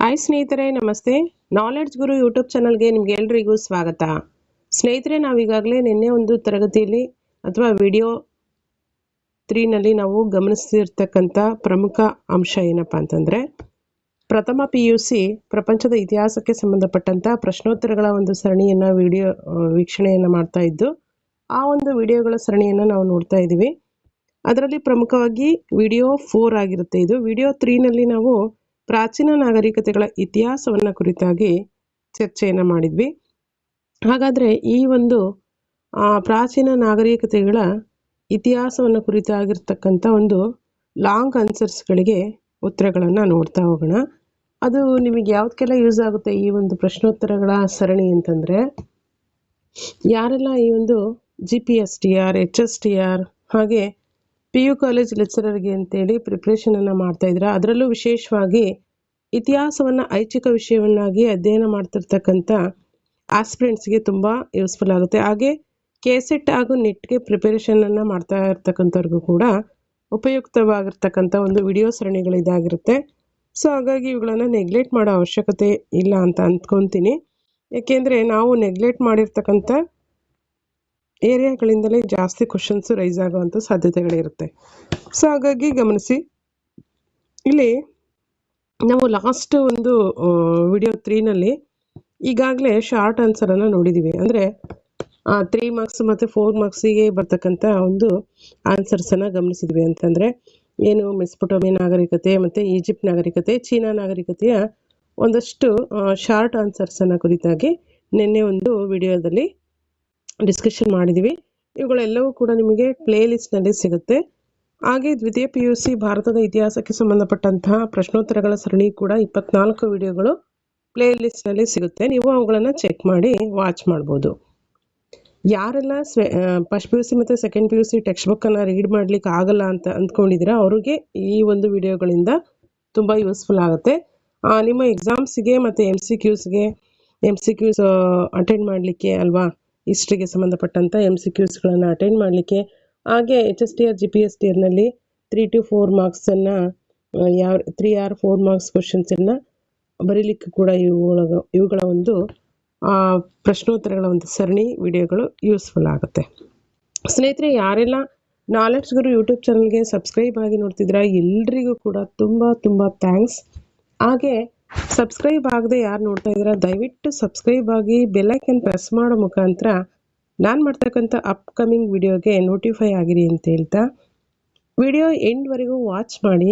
Hi ಸ್ನೇಹಿತರೆ, ನಮಸ್ತೆ. Knowledge ಗುರು YouTube ಚಾನಲ್ಗೆ ನಿಮ್ಗೆ ಎಲ್ರಿಗೂ ಸ್ವಾಗತ. ಸ್ನೇಹಿತರೆ, ನಾವೀಗಾಗಲೇ ನಿನ್ನೆ ಒಂದು ತರಗತಿಯಲ್ಲಿ ಅಥವಾ ವಿಡಿಯೋ 3ನಲ್ಲಿ ನಾವು ಗಮನಿಸ್ತಿರ್ತಕ್ಕಂಥ ಪ್ರಮುಖ ಅಂಶ ಏನಪ್ಪ ಅಂತಂದರೆ, ಪ್ರಥಮ PUC ಪ್ರಪಂಚದ ಇತಿಹಾಸಕ್ಕೆ ಸಂಬಂಧಪಟ್ಟಂಥ ಪ್ರಶ್ನೋತ್ತರಗಳ ಒಂದು ಸರಣಿಯನ್ನು ವೀಕ್ಷಣೆಯನ್ನು ಮಾಡ್ತಾ ಇದ್ದು, ಆ ಒಂದು ವಿಡಿಯೋಗಳ ಸರಣಿಯನ್ನು ನಾವು ನೋಡ್ತಾ ಇದ್ದೀವಿ. ಅದರಲ್ಲಿ ಪ್ರಮುಖವಾಗಿ ವಿಡಿಯೋ 4 ಆಗಿರುತ್ತೆ. ಇದು ವಿಡಿಯೋ 3ನಲ್ಲಿ ನಾವು ಪ್ರಾಚೀನ ನಾಗರಿಕತೆಗಳ ಇತಿಹಾಸವನ್ನು ಕುರಿತಾಗಿ ಚರ್ಚೆಯನ್ನು ಮಾಡಿದ್ವಿ. ಹಾಗಾದರೆ ಈ ಒಂದು ಪ್ರಾಚೀನ ನಾಗರಿಕತೆಗಳ ಇತಿಹಾಸವನ್ನು ಕುರಿತಾಗಿರ್ತಕ್ಕಂಥ ಒಂದು ಲಾಂಗ್ ಆನ್ಸರ್ಸ್ಗಳಿಗೆ ಉತ್ತರಗಳನ್ನು ನೋಡ್ತಾ ಹೋಗೋಣ. ಅದು ನಿಮಗೆ ಯಾವುದಕ್ಕೆಲ್ಲ ಯೂಸ್ ಆಗುತ್ತೆ ಈ ಒಂದು ಪ್ರಶ್ನೋತ್ತರಗಳ ಸರಣಿ ಅಂತಂದರೆ, ಯಾರೆಲ್ಲ ಈ ಒಂದು GPSTR, HSTR ಹಾಗೆ PU ಕಾಲೇಜ್ ಲೆಕ್ಚರರ್ಗೆ ಅಂತೇಳಿ ಪ್ರಿಪ್ರೇಷನನ್ನು ಮಾಡ್ತಾ ಇದ್ದೀರಾ, ಅದರಲ್ಲೂ ವಿಶೇಷವಾಗಿ ಇತಿಹಾಸವನ್ನು ಐಚ್ಛಿಕ ವಿಷಯವನ್ನಾಗಿ ಅಧ್ಯಯನ ಮಾಡ್ತಿರ್ತಕ್ಕಂಥ ಆಸ್ಪಿರೆಂಟ್ಸ್ಗೆ ತುಂಬ ಯೂಸ್ಫುಲ್ ಆಗುತ್ತೆ. ಹಾಗೆ KSET ಹಾಗೂ NETಗೆ ಪ್ರಿಪರೇಷನನ್ನು ಮಾಡ್ತಾ ಇರ್ತಕ್ಕಂಥವ್ರಿಗೂ ಕೂಡ ಉಪಯುಕ್ತವಾಗಿರ್ತಕ್ಕಂಥ ಒಂದು ವಿಡಿಯೋ ಸರಣಿಗಳಿದಾಗಿರುತ್ತೆ. ಸೊ ಹಾಗಾಗಿ ಇವುಗಳನ್ನು ನೆಗ್ಲೆಕ್ಟ್ ಮಾಡೋ ಅವಶ್ಯಕತೆ ಇಲ್ಲ ಅಂತ ಅಂದ್ಕೊತೀನಿ. ಏಕೆಂದರೆ ನಾವು ನೆಗ್ಲೆಕ್ಟ್ ಮಾಡಿರ್ತಕ್ಕಂಥ ಏರಿಯಾಗಳಿಂದಲೇ ಜಾಸ್ತಿ ಕ್ವಶನ್ಸು ರೈಸ್ ಆಗುವಂಥ ಸಾಧ್ಯತೆಗಳಿರುತ್ತೆ. ಸೊ ಹಾಗಾಗಿ ಗಮನಿಸಿ, ಇಲ್ಲಿ ನಾವು ಲಾಸ್ಟ್ ಒಂದು ವಿಡಿಯೋ 3ನಲ್ಲಿ ಈಗಾಗಲೇ ಶಾರ್ಟ್ ಆನ್ಸರನ್ನು ನೋಡಿದ್ದೀವಿ. ಅಂದರೆ 3 ಮಾರ್ಕ್ಸ್ ಮತ್ತು 4 ಮಾರ್ಕ್ಸಿಗೆ ಬರ್ತಕ್ಕಂಥ ಒಂದು ಆನ್ಸರ್ಸನ್ನು ಗಮನಿಸಿದ್ವಿ. ಅಂತಂದರೆ ಏನು, ಮೆಸ್ಪೊಟೋಮಿಯಾ ನಾಗರಿಕತೆ ಮತ್ತು ಈಜಿಪ್ಟ್ ನಾಗರಿಕತೆ, ಚೀನಾ ನಾಗರಿಕತೆಯ ಒಂದಷ್ಟು ಶಾರ್ಟ್ ಆನ್ಸರ್ಸನ್ನು ಕುರಿತಾಗಿ ನಿನ್ನೆ ಒಂದು ವಿಡಿಯೋದಲ್ಲಿ ಡಿಸ್ಕಷನ್ ಮಾಡಿದ್ದೀವಿ. ಇವುಗಳೆಲ್ಲವೂ ಕೂಡ ನಿಮಗೆ ಪ್ಲೇ ಲಿಸ್ಟ್ನಲ್ಲಿ ಸಿಗುತ್ತೆ. ಹಾಗೆ ದ್ವಿತೀಯ PUC ಭಾರತದ ಇತಿಹಾಸಕ್ಕೆ ಸಂಬಂಧಪಟ್ಟಂತಹ ಪ್ರಶ್ನೋತ್ತರಗಳ ಸರಣಿ ಕೂಡ 24 ವಿಡಿಯೋಗಳು ಪ್ಲೇ ಲಿಸ್ಟ್ನಲ್ಲಿ ಸಿಗುತ್ತೆ. ನೀವು ಅವುಗಳನ್ನು ಚೆಕ್ ಮಾಡಿ ವಾಚ್ ಮಾಡ್ಬೋದು. ಯಾರೆಲ್ಲ ಫಸ್ಟ್ PUC ಮತ್ತು ಸೆಕೆಂಡ್ PUC ಟೆಕ್ಸ್ಟ್ ಬುಕ್ಕನ್ನು ರೀಡ್ ಮಾಡಲಿಕ್ಕೆ ಆಗಲ್ಲ ಅಂತ ಅಂದ್ಕೊಂಡಿದ್ದೀರಾ, ಅವ್ರಿಗೆ ಈ ಒಂದು ವಿಡಿಯೋಗಳಿಂದ ತುಂಬ ಯೂಸ್ಫುಲ್ ಆಗುತ್ತೆ. ನಿಮ್ಮ ಎಕ್ಸಾಮ್ಸಿಗೆ ಮತ್ತು MCQs ಅಟೆಂಡ್ ಮಾಡಲಿಕ್ಕೆ ಅಲ್ವಾ, ಹಿಸ್ಟ್ರಿಗೆ ಸಂಬಂಧಪಟ್ಟಂಥ MCQಸ್ಗಳನ್ನು ಅಟೆಂಡ್ ಮಾಡಲಿಕ್ಕೆ, ಹಾಗೆ HSTR GPSTRನಲ್ಲಿ 3 to 4 ಮಾರ್ಕ್ಸನ್ನು 3 or 4 ಮಾರ್ಕ್ಸ್ ಕ್ವಶನ್ಸನ್ನು ಬರೀಲಿಕ್ಕೆ ಕೂಡ ಇವುಗಳ ಒಂದು ಪ್ರಶ್ನೋತ್ತರಗಳ ಒಂದು ಸರಣಿ ವಿಡಿಯೋಗಳು ಯೂಸ್ಫುಲ್ ಆಗುತ್ತೆ. ಸ್ನೇಹಿತರೆ, ಯಾರೆಲ್ಲ ನಾಲೆಡ್ಜ್ ಗುರು ಯೂಟ್ಯೂಬ್ ಚಾನಲ್ಗೆ ಸಬ್ಸ್ಕ್ರೈಬ್ ಆಗಿ ನೋಡ್ತಿದ್ದೀರಾ, ಎಲ್ರಿಗೂ ಕೂಡ ತುಂಬ ತುಂಬ ಥ್ಯಾಂಕ್ಸ್. ಹಾಗೆ ಸಬ್ಸ್ಕ್ರೈಬ್ ಆಗದೆ ಯಾರು ನೋಡ್ತಾ ಇದ್ದೀರಾ, ದಯವಿಟ್ಟು ಸಬ್ಸ್ಕ್ರೈಬ್ ಆಗಿ ಬೆಲ್ಲೈಕನ್ ಪ್ರೆಸ್ ಮಾಡೋ ಮುಖಾಂತರ ನಾನು ಮಾಡ್ತಕ್ಕಂಥ ಅಪ್ಕಮಿಂಗ್ ವಿಡಿಯೋಗೆ ನೋಟಿಫೈ ಆಗಿರಿ ಅಂತ ಹೇಳ್ತಾ, ವಿಡಿಯೋ ಎಂಡ್ವರೆಗೂ ವಾಚ್ ಮಾಡಿ.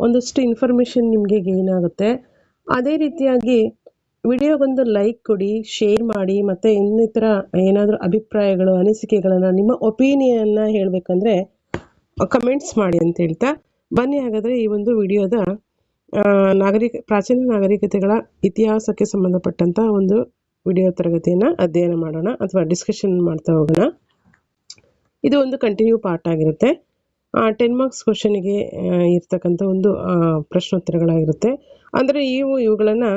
ಒಂದಷ್ಟು ಇನ್ಫಾರ್ಮೇಷನ್ ನಿಮಗೆ ಗೇನ್ ಆಗುತ್ತೆ. ಅದೇ ರೀತಿಯಾಗಿ ವಿಡಿಯೋಗೊಂದು ಲೈಕ್ ಕೊಡಿ, ಶೇರ್ ಮಾಡಿ, ಮತ್ತು ಇನ್ನಿತರ ಏನಾದರೂ ಅಭಿಪ್ರಾಯಗಳು, ಅನಿಸಿಕೆಗಳನ್ನು, ನಿಮ್ಮ ಒಪಿನಿಯನ್ನ ಹೇಳಬೇಕಂದ್ರೆ ಕಮೆಂಟ್ಸ್ ಮಾಡಿ ಅಂತ ಹೇಳ್ತಾ, ಬನ್ನಿ ಹಾಗಾದರೆ ಈ ಒಂದು ವಿಡಿಯೋದ ಪ್ರಾಚೀನ ನಾಗರಿಕತೆಗಳ ಇತಿಹಾಸಕ್ಕೆ ಸಂಬಂಧಪಟ್ಟಂಥ ಒಂದು ವಿಡಿಯೋ ತರಗತಿಯನ್ನು ಅಧ್ಯಯನ ಮಾಡೋಣ ಅಥವಾ ಡಿಸ್ಕಷನ್ ಮಾಡ್ತಾ ಹೋಗೋಣ. ಇದು ಒಂದು ಕಂಟಿನ್ಯೂ ಪಾರ್ಟ್ ಆಗಿರುತ್ತೆ. 10 ಮಾರ್ಕ್ಸ್ ಕ್ವಶನಿಗೆ ಇರ್ತಕ್ಕಂಥ ಒಂದು ಪ್ರಶ್ನೋತ್ತರಗಳಾಗಿರುತ್ತೆ. ಅಂದರೆ ಇವುಗಳನ್ನು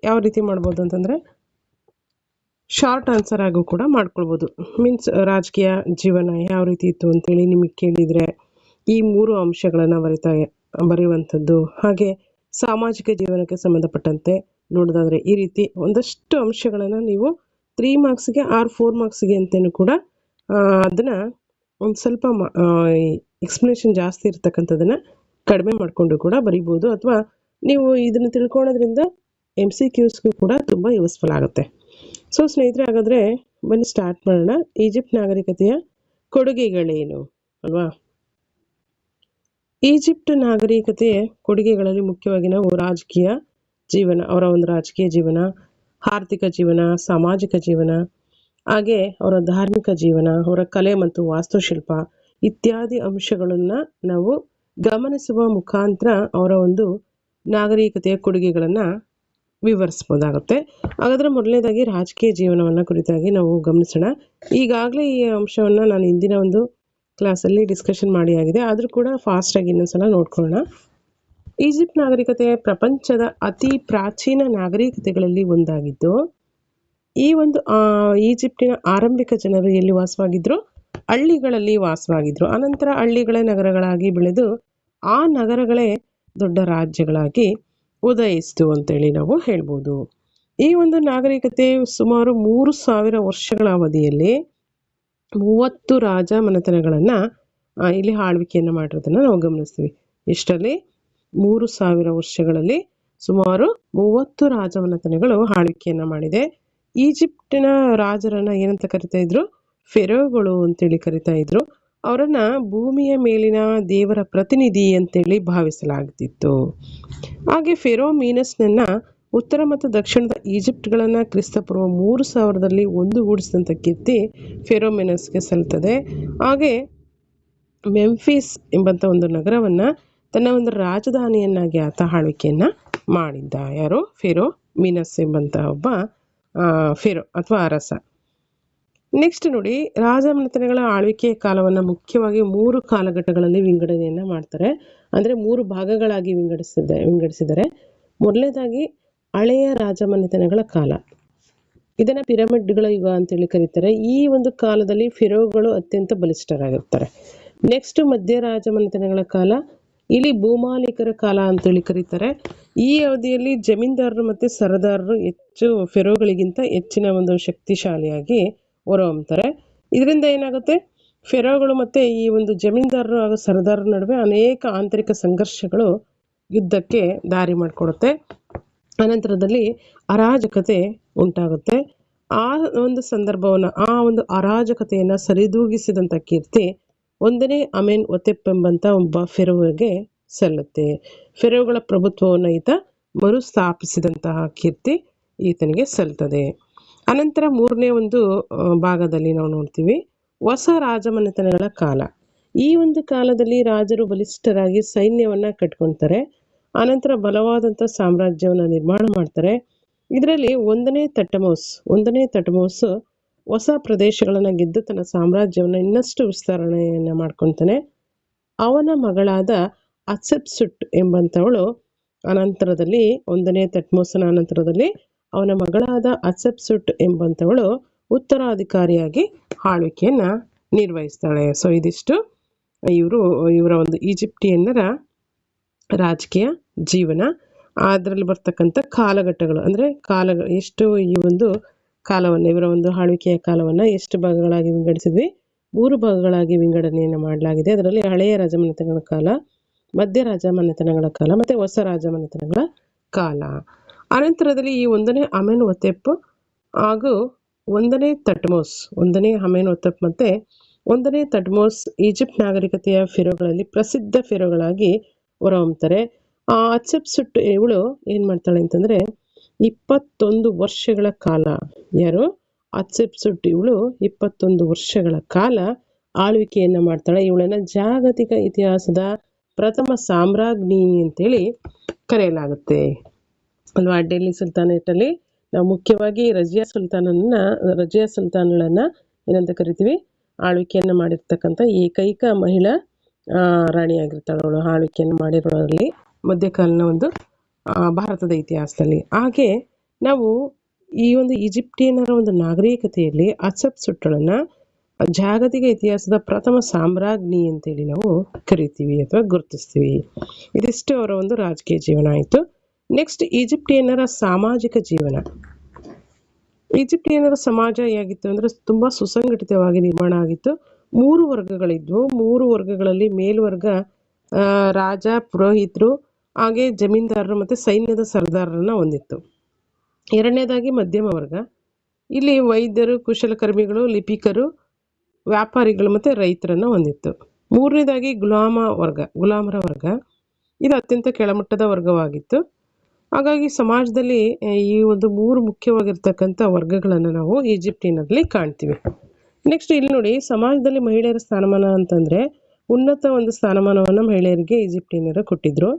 ಯಾವ ರೀತಿ ಮಾಡ್ಬೋದು ಅಂತಂದರೆ, ಶಾರ್ಟ್ ಆನ್ಸರ್ ಆಗು ಕೂಡ ಮಾಡ್ಕೊಳ್ಬೋದು. ಮೀನ್ಸ್ ರಾಜಕೀಯ ಜೀವನ ಯಾವ ರೀತಿ ಇತ್ತು ಅಂತೇಳಿ ನಿಮಗೆ ಕೇಳಿದರೆ ಈ 3 ಅಂಶಗಳನ್ನು ಬರೆಯುವಂಥದ್ದು, ಹಾಗೆ ಸಾಮಾಜಿಕ ಜೀವನಕ್ಕೆ ಸಂಬಂಧಪಟ್ಟಂತೆ ನೋಡೋದಾದರೆ ಈ ರೀತಿ ಒಂದಷ್ಟು ಅಂಶಗಳನ್ನು ನೀವು 3 ಮಾರ್ಕ್ಸ್ಗೆ ಆರ್ 4 ಮಾರ್ಕ್ಸ್ಗೆ ಅಂತಲೂ ಕೂಡ ಅದನ್ನು ಒಂದು ಸ್ವಲ್ಪ ಎಕ್ಸ್ಪ್ಲನೇಷನ್ ಜಾಸ್ತಿ ಇರ್ತಕ್ಕಂಥದ್ದನ್ನು ಕಡಿಮೆ ಮಾಡಿಕೊಂಡು ಕೂಡ ಬರಿಬೋದು. ಅಥವಾ ನೀವು ಇದನ್ನು ತಿಳ್ಕೊಳ್ಳೋದ್ರಿಂದ MCQಸ್ಗೂ ಕೂಡ ತುಂಬ ಯೂಸ್ಫುಲ್ ಆಗುತ್ತೆ. ಸೊ ಸ್ನೇಹಿತರೆ, ಹಾಗಾದರೆ ಬನ್ನಿ ಸ್ಟಾರ್ಟ್ ಮಾಡೋಣ. ಈಜಿಪ್ಟ್ ನಾಗರಿಕತೆಯ ಕೊಡುಗೆಗಳೇನು ಅಲ್ವಾ? ಈಜಿಪ್ಟ್ ನಾಗರಿಕತೆಯ ಕೊಡುಗೆಗಳಲ್ಲಿ ಮುಖ್ಯವಾಗಿ ನಾವು ರಾಜಕೀಯ ಜೀವನ, ಅವರ ಒಂದು ರಾಜಕೀಯ ಜೀವನ, ಆರ್ಥಿಕ ಜೀವನ, ಸಾಮಾಜಿಕ ಜೀವನ, ಹಾಗೆ ಅವರ ಧಾರ್ಮಿಕ ಜೀವನ, ಅವರ ಕಲೆ ಮತ್ತು ವಾಸ್ತುಶಿಲ್ಪ ಇತ್ಯಾದಿ ಅಂಶಗಳನ್ನು ನಾವು ಗಮನಿಸುವ ಮುಖಾಂತರ ಅವರ ಒಂದು ನಾಗರಿಕತೆಯ ಕೊಡುಗೆಗಳನ್ನು ವಿವರಿಸ್ಬೋದಾಗುತ್ತೆ. ಹಾಗಾದರೆ ಮೊದಲನೇದಾಗಿ ರಾಜಕೀಯ ಜೀವನವನ್ನು ಕುರಿತಾಗಿ ನಾವು ಗಮನಿಸೋಣ. ಈಗಾಗಲೇ ಈ ಅಂಶವನ್ನು ನಾನು ಇಂದಿನ ಒಂದು ಕ್ಲಾಸಲ್ಲಿ ಡಿಸ್ಕಷನ್ ಮಾಡಿ ಆಗಿದೆ, ಆದರೂ ಕೂಡ ಫಾಸ್ಟಾಗಿ ಇನ್ನೊಂದ್ಸಲ ನೋಡ್ಕೊಳ್ಳೋಣ. ಈಜಿಪ್ಟ್ ನಾಗರಿಕತೆ ಪ್ರಪಂಚದ ಅತಿ ಪ್ರಾಚೀನ ನಾಗರಿಕತೆಗಳಲ್ಲಿ ಒಂದಾಗಿದ್ದು, ಈ ಒಂದು ಈಜಿಪ್ಟಿನ ಆರಂಭಿಕ ಜನರು ಎಲ್ಲಿ ವಾಸವಾಗಿದ್ದರು? ಹಳ್ಳಿಗಳಲ್ಲಿ ವಾಸವಾಗಿದ್ದರು. ಅನಂತರ ಹಳ್ಳಿಗಳೇ ನಗರಗಳಾಗಿ ಬೆಳೆದು ಆ ನಗರಗಳೇ ದೊಡ್ಡ ರಾಜ್ಯಗಳಾಗಿ ಉದಯಿಸ್ತು ಅಂತೇಳಿ ನಾವು ಹೇಳ್ಬೋದು. ಈ ಒಂದು ನಾಗರಿಕತೆ ಸುಮಾರು 3000 ವರ್ಷಗಳ ಅವಧಿಯಲ್ಲಿ 30 ರಾಜ ಮನೆತನಗಳನ್ನು ಇಲ್ಲಿ ಆಳ್ವಿಕೆಯನ್ನು ಮಾಡಿರೋದನ್ನು ನಾವು ಗಮನಿಸ್ತೀವಿ. ಎಷ್ಟರಲ್ಲಿ? 3000 ವರ್ಷಗಳಲ್ಲಿ ಸುಮಾರು 30 ರಾಜಮನೆತನಗಳು ಆಳ್ವಿಕೆಯನ್ನು ಮಾಡಿದೆ. ಈಜಿಪ್ಟಿನ ರಾಜರನ್ನ ಏನಂತ ಕರಿತಾ ಇದ್ರು? ಫೆರೋಗಳು ಅಂತೇಳಿ ಕರಿತಾ ಇದ್ರು. ಅವರನ್ನ ಭೂಮಿಯ ಮೇಲಿನ ದೇವರ ಪ್ರತಿನಿಧಿ ಅಂತೇಳಿ ಭಾವಿಸಲಾಗ್ತಿತ್ತು. ಹಾಗೆ ಫೆರೋ ಮೀನಸ್ನನ್ನ ಉತ್ತರ ಮತ್ತು ದಕ್ಷಿಣದ ಈಜಿಪ್ಟ್ಗಳನ್ನು ಕ್ರಿಸ್ತಪೂರ್ವ 3000ರಲ್ಲಿ ಒಂದುಗೂಡಿಸಿದಂಥ ಕೀರ್ತಿ ಫೆರೋಮೆನಸ್ಗೆ ಸಲ್ತದೆ. ಹಾಗೆ ಮೆಂಫಿಸ್ ಎಂಬಂಥ ಒಂದು ನಗರವನ್ನು ತನ್ನ ಒಂದು ರಾಜಧಾನಿಯನ್ನಾಗಿ ಆತ ಆಳ್ವಿಕೆಯನ್ನು ಮಾಡಿದ್ದ. ಯಾರು? ಫೆರೋ ಮೀನಸ್ ಎಂಬಂಥ ಒಬ್ಬ ಫೆರೋ ಅಥವಾ ಅರಸ. ನೆಕ್ಸ್ಟ್ ನೋಡಿ, ರಾಜಮನೆತನಗಳ ಆಳ್ವಿಕೆಯ ಕಾಲವನ್ನು ಮುಖ್ಯವಾಗಿ 3 ಕಾಲಘಟ್ಟಗಳಲ್ಲಿ ವಿಂಗಡಣೆಯನ್ನು ಮಾಡ್ತಾರೆ. ಅಂದರೆ 3 ಭಾಗಗಳಾಗಿ ವಿಂಗಡಿಸಿದ್ದಾರೆ. ಮೊದಲನೇದಾಗಿ ಹಳೆಯ ರಾಜಮನೆತನಗಳ ಕಾಲ. ಇದನ್ನು ಪಿರಮಿಡ್ಗಳ ಯುಗ ಅಂತೇಳಿ ಕರೀತಾರೆ. ಈ ಒಂದು ಕಾಲದಲ್ಲಿ ಫೆರೋಗಳು ಅತ್ಯಂತ ಬಲಿಷ್ಠರಾಗಿರ್ತಾರೆ. ನೆಕ್ಸ್ಟ್ ಮಧ್ಯ ರಾಜಮನೆತನಗಳ ಕಾಲ. ಇಲ್ಲಿ ಭೂಮಾಲೀಕರ ಕಾಲ ಅಂತೇಳಿ ಕರೀತಾರೆ. ಈ ಅವಧಿಯಲ್ಲಿ ಜಮೀನ್ದಾರರು ಮತ್ತು ಸರದಾರರು ಹೆಚ್ಚು ಫೆರೋಗಳಿಗಿಂತ ಹೆಚ್ಚಿನ ಒಂದು ಶಕ್ತಿಶಾಲಿಯಾಗಿ ಹೊರಹೊಮ್ತಾರೆ. ಇದರಿಂದ ಏನಾಗುತ್ತೆ? ಫೆರೋಗಳು ಮತ್ತು ಈ ಒಂದು ಜಮೀನ್ದಾರರು ಹಾಗೂ ಸರದಾರರ ನಡುವೆ ಅನೇಕ ಆಂತರಿಕ ಸಂಘರ್ಷಗಳು ಯುದ್ಧಕ್ಕೆ ದಾರಿ ಮಾಡಿಕೊಡುತ್ತೆ. ಅನಂತರದಲ್ಲಿ ಅರಾಜಕತೆ ಉಂಟಾಗುತ್ತೆ. ಆ ಒಂದು ಸಂದರ್ಭವನ್ನು, ಆ ಒಂದು ಅರಾಜಕತೆಯನ್ನು ಸರಿದೂಗಿಸಿದಂಥ ಕೀರ್ತಿ 1ನೇ ಅಮೆನ್ ಒತೆಪ್ ಎಂಬಂಥ ಒಬ್ಬ ಫೆರೋಗೆ ಸಲ್ಲುತ್ತೆ. ಫೆರೋಗಳ ಪ್ರಭುತ್ವವನ್ನು ಈತ ಮರುಸ್ಥಾಪಿಸಿದಂತಹ ಕೀರ್ತಿ ಈತನಿಗೆ ಸಲ್ತದೆ. ಅನಂತರ 3ನೇ ಒಂದು ಭಾಗದಲ್ಲಿ ನಾವು ನೋಡ್ತೀವಿ ಹೊಸ ರಾಜಮನೆತನಗಳ ಕಾಲ. ಈ ಒಂದು ಕಾಲದಲ್ಲಿ ರಾಜರು ಬಲಿಷ್ಠರಾಗಿ ಸೈನ್ಯವನ್ನು ಕಟ್ಕೊಳ್ತಾರೆ. ಆನಂತರ ಬಲವಾದಂಥ ಸಾಮ್ರಾಜ್ಯವನ್ನು ನಿರ್ಮಾಣ ಮಾಡ್ತಾರೆ. ಇದರಲ್ಲಿ 1ನೇ ತಟಮೋಸ್ ಹೊಸ ಪ್ರದೇಶಗಳನ್ನು ಗೆದ್ದು ತನ್ನ ಸಾಮ್ರಾಜ್ಯವನ್ನು ಇನ್ನಷ್ಟು ವಿಸ್ತರಣೆಯನ್ನು ಮಾಡ್ಕೊತಾನೆ. ಅವನ ಮಗಳಾದ ಹತ್ಷೆಪ್ಸುಟ್ ಎಂಬಂಥವಳು ಅನಂತರದಲ್ಲಿ 1ನೇ ತಟ್ಮೋಸನ ಅನಂತರದಲ್ಲಿ ಅವನ ಮಗಳಾದ ಹತ್ಷೆಪ್ಸುಟ್ ಎಂಬಂಥವಳು ಉತ್ತರಾಧಿಕಾರಿಯಾಗಿ ಆಳ್ವಿಕೆಯನ್ನು ನಿರ್ವಹಿಸ್ತಾಳೆ. ಸೊ ಇದಿಷ್ಟು ಇವರ ಒಂದು ಈಜಿಪ್ಟಿಯನ್ನರ ರಾಜಕೀಯ ಜೀವನ. ಅದರಲ್ಲಿ ಬರ್ತಕ್ಕಂಥ ಕಾಲಘಟ್ಟಗಳು, ಅಂದರೆ ಎಷ್ಟು ಈ ಒಂದು ಕಾಲವನ್ನು, ಇವರ ಒಂದು ಆಳ್ವಿಕೆಯ ಕಾಲವನ್ನು ಎಷ್ಟು ಭಾಗಗಳಾಗಿ ವಿಂಗಡಿಸಿದ್ವಿ? 3 ಭಾಗಗಳಾಗಿ ವಿಂಗಡಣೆಯನ್ನು ಮಾಡಲಾಗಿದೆ. ಅದರಲ್ಲಿ ಹಳೆಯ ರಾಜಮನೆತನಗಳ ಕಾಲ, ಮಧ್ಯ ರಾಜಮನೆತನಗಳ ಕಾಲ ಮತ್ತು ಹೊಸ ರಾಜಮನೆತನಗಳ ಕಾಲ. ಅನಂತರದಲ್ಲಿ ಈ 1ನೇ ಅಮೆನ್ ಒತೆಪ್ ಹಾಗೂ 1ನೇ ತಟ್ಮೋಸ್, 1ನೇ ಅಮೆನ್ ಒತೆಪ್ ಮತ್ತು 1ನೇ ತಟ್ಮೋಸ್ ಈಜಿಪ್ಟ್ ನಾಗರಿಕತೆಯ ಫೆರೋಗಳಲ್ಲಿ ಪ್ರಸಿದ್ಧ ಫೆರೋಗಳಾಗಿ ಹೊರಹೊಮ್ತಾರೆ. ಹತ್ಷೆಪ್ಸುಟ್ ಇವಳು ಏನು ಮಾಡ್ತಾಳೆ ಅಂತಂದರೆ 21 ವರ್ಷಗಳ ಕಾಲ, ಯಾರು? ಹತ್ಷೆಪ್ಸುಟ್ ಇವಳು 21 ವರ್ಷಗಳ ಕಾಲ ಆಳ್ವಿಕೆಯನ್ನು ಮಾಡ್ತಾಳೆ. ಇವಳನ್ನು ಜಾಗತಿಕ ಇತಿಹಾಸದ ಪ್ರಥಮ ಸಾಮ್ರಾಜ್ಞಿ ಅಂತೇಳಿ ಕರೆಯಲಾಗುತ್ತೆ ಅಲ್ವಾ. ಡೆಲ್ಲಿ ಸುಲ್ತಾನೇಟಲ್ಲಿ ನಾವು ಮುಖ್ಯವಾಗಿ ರಜಿಯಾ ಸುಲ್ತಾನಳನ್ನು ಏನಂತ ಕರಿತೀವಿ? ಆಳ್ವಿಕೆಯನ್ನು ಮಾಡಿರ್ತಕ್ಕಂಥ ಏಕೈಕ ಮಹಿಳಾ ರಾಣಿಯಾಗಿರ್ತಾಳೆ ಅವಳು, ಆಳ್ವಿಕೆಯನ್ನು ಮಾಡಿರೋರಲ್ಲಿ ಮಧ್ಯಕಾಲೀನ ಒಂದು ಭಾರತದ ಇತಿಹಾಸದಲ್ಲಿ. ಹಾಗೆ ನಾವು ಈ ಒಂದು ಈಜಿಪ್ಟಿಯನ್ನರ ಒಂದು ನಾಗರಿಕತೆಯಲ್ಲಿ ಹತ್ಷೆಪ್ಸುಟ್ಳನ್ನು ಜಾಗತಿಕ ಇತಿಹಾಸದ ಪ್ರಥಮ ಸಾಮ್ರಾಜ್ಞಿ ಅಂತೇಳಿ ನಾವು ಕರಿತೀವಿ ಅಥವಾ ಗುರುತಿಸ್ತೀವಿ. ಇದಿಷ್ಟು ಅವರ ಒಂದು ರಾಜಕೀಯ ಜೀವನ ಆಯಿತು. ನೆಕ್ಸ್ಟ್ ಈಜಿಪ್ಟಿಯನ್ನರ ಸಾಮಾಜಿಕ ಜೀವನ. ಈಜಿಪ್ಟಿಯನ್ನರ ಸಮಾಜ ಹೇಗಿತ್ತು ಅಂದರೆ ತುಂಬ ಸುಸಂಘಟಿತವಾಗಿ ನಿರ್ಮಾಣ ಆಗಿತ್ತು. 3 ವರ್ಗಗಳಿದ್ವು. 3 ವರ್ಗಗಳಲ್ಲಿ ಮೇಲ್ವರ್ಗ ರಾಜ, ಪುರೋಹಿತರು, ಹಾಗೆ ಜಮೀನ್ದಾರರು ಮತ್ತು ಸೈನ್ಯದ ಸರ್ದಾರರನ್ನು ಹೊಂದಿತ್ತು. 2ನೇದಾಗಿ ಮಧ್ಯಮ ವರ್ಗ. ಇಲ್ಲಿ ವೈದ್ಯರು, ಕುಶಲಕರ್ಮಿಗಳು, ಲಿಪಿಕರು, ವ್ಯಾಪಾರಿಗಳು ಮತ್ತು ರೈತರನ್ನು ಹೊಂದಿತ್ತು. 3ನೇದಾಗಿ ಗುಲಾಮರ ವರ್ಗ. ಇದು ಅತ್ಯಂತ ಕೆಳಮಟ್ಟದ ವರ್ಗವಾಗಿತ್ತು. ಹಾಗಾಗಿ ಸಮಾಜದಲ್ಲಿ ಈ ಒಂದು 3 ಮುಖ್ಯವಾಗಿರ್ತಕ್ಕಂಥ ವರ್ಗಗಳನ್ನು ನಾವು ಈಜಿಪ್ಟಿನಲ್ಲಿ ಕಾಣ್ತೀವಿ. ನೆಕ್ಸ್ಟ್ ಇಲ್ಲಿ ನೋಡಿ, ಸಮಾಜದಲ್ಲಿ ಮಹಿಳೆಯರ ಸ್ಥಾನಮಾನ ಅಂತಂದರೆ ಉನ್ನತ ಒಂದು ಸ್ಥಾನಮಾನವನ್ನು ಮಹಿಳೆಯರಿಗೆ ಈಜಿಪ್ಟಿಯನ್ನರು ಕೊಟ್ಟಿದ್ರು.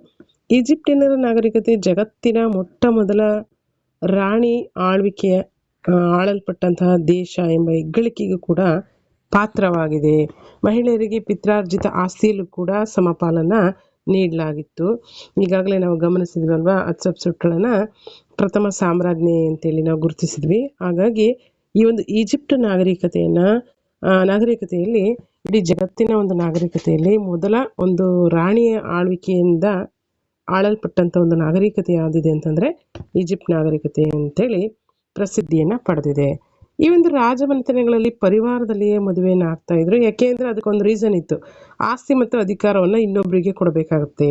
ಈಜಿಪ್ಟಿಯನ್ನರ ನಾಗರಿಕತೆ ಜಗತ್ತಿನ ಮೊಟ್ಟ ಮೊದಲ ರಾಣಿ ಆಳಲ್ಪಟ್ಟಂತಹ ದೇಶ ಎಂಬ ಹೆಗ್ಗಳಿಕೆಗೂ ಕೂಡ ಪಾತ್ರವಾಗಿದೆ. ಮಹಿಳೆಯರಿಗೆ ಪಿತ್ರಾರ್ಜಿತ ಆಸ್ತಿಯಲ್ಲೂ ಕೂಡ ಸಮಪಾಲನ್ನು ನೀಡಲಾಗಿತ್ತು. ಈಗಾಗಲೇ ನಾವು ಗಮನಿಸಿದ್ವಲ್ವಾ, ಹತ್ಷೆಪ್ಸುಟ್ಳನ್ನು ಪ್ರಥಮ ಸಾಮ್ರಾಜ್ಞಿ ಅಂತೇಳಿ ನಾವು ಗುರುತಿಸಿದ್ವಿ. ಹಾಗಾಗಿ ಈ ಒಂದು ಈಜಿಪ್ಟ್ ನಾಗರಿಕತೆಯಲ್ಲಿ ಇಡೀ ಜಗತ್ತಿನ ಒಂದು ನಾಗರಿಕತೆಯಲ್ಲಿ ಮೊದಲ ಒಂದು ರಾಣಿಯ ಆಳಲ್ಪಟ್ಟಂಥ ಒಂದು ನಾಗರಿಕತೆ ಯಾವುದಿದೆ ಅಂತಂದರೆ ಈಜಿಪ್ಟ್ ನಾಗರಿಕತೆ ಅಂತೇಳಿ ಪ್ರಸಿದ್ಧಿಯನ್ನು ಪಡೆದಿದೆ. ಈ ಒಂದು ರಾಜಮನೆತನಗಳಲ್ಲಿ ಪರಿವಾರದಲ್ಲಿಯೇ ಮದುವೆಯನ್ನು ಆಗ್ತಾ ಇದ್ರು. ಯಾಕೆಂದರೆ ಅದಕ್ಕೊಂದು ರೀಸನ್ ಇತ್ತು, ಆಸ್ತಿ ಮತ್ತು ಅಧಿಕಾರವನ್ನು ಇನ್ನೊಬ್ಬರಿಗೆ ಕೊಡಬೇಕಾಗುತ್ತೆ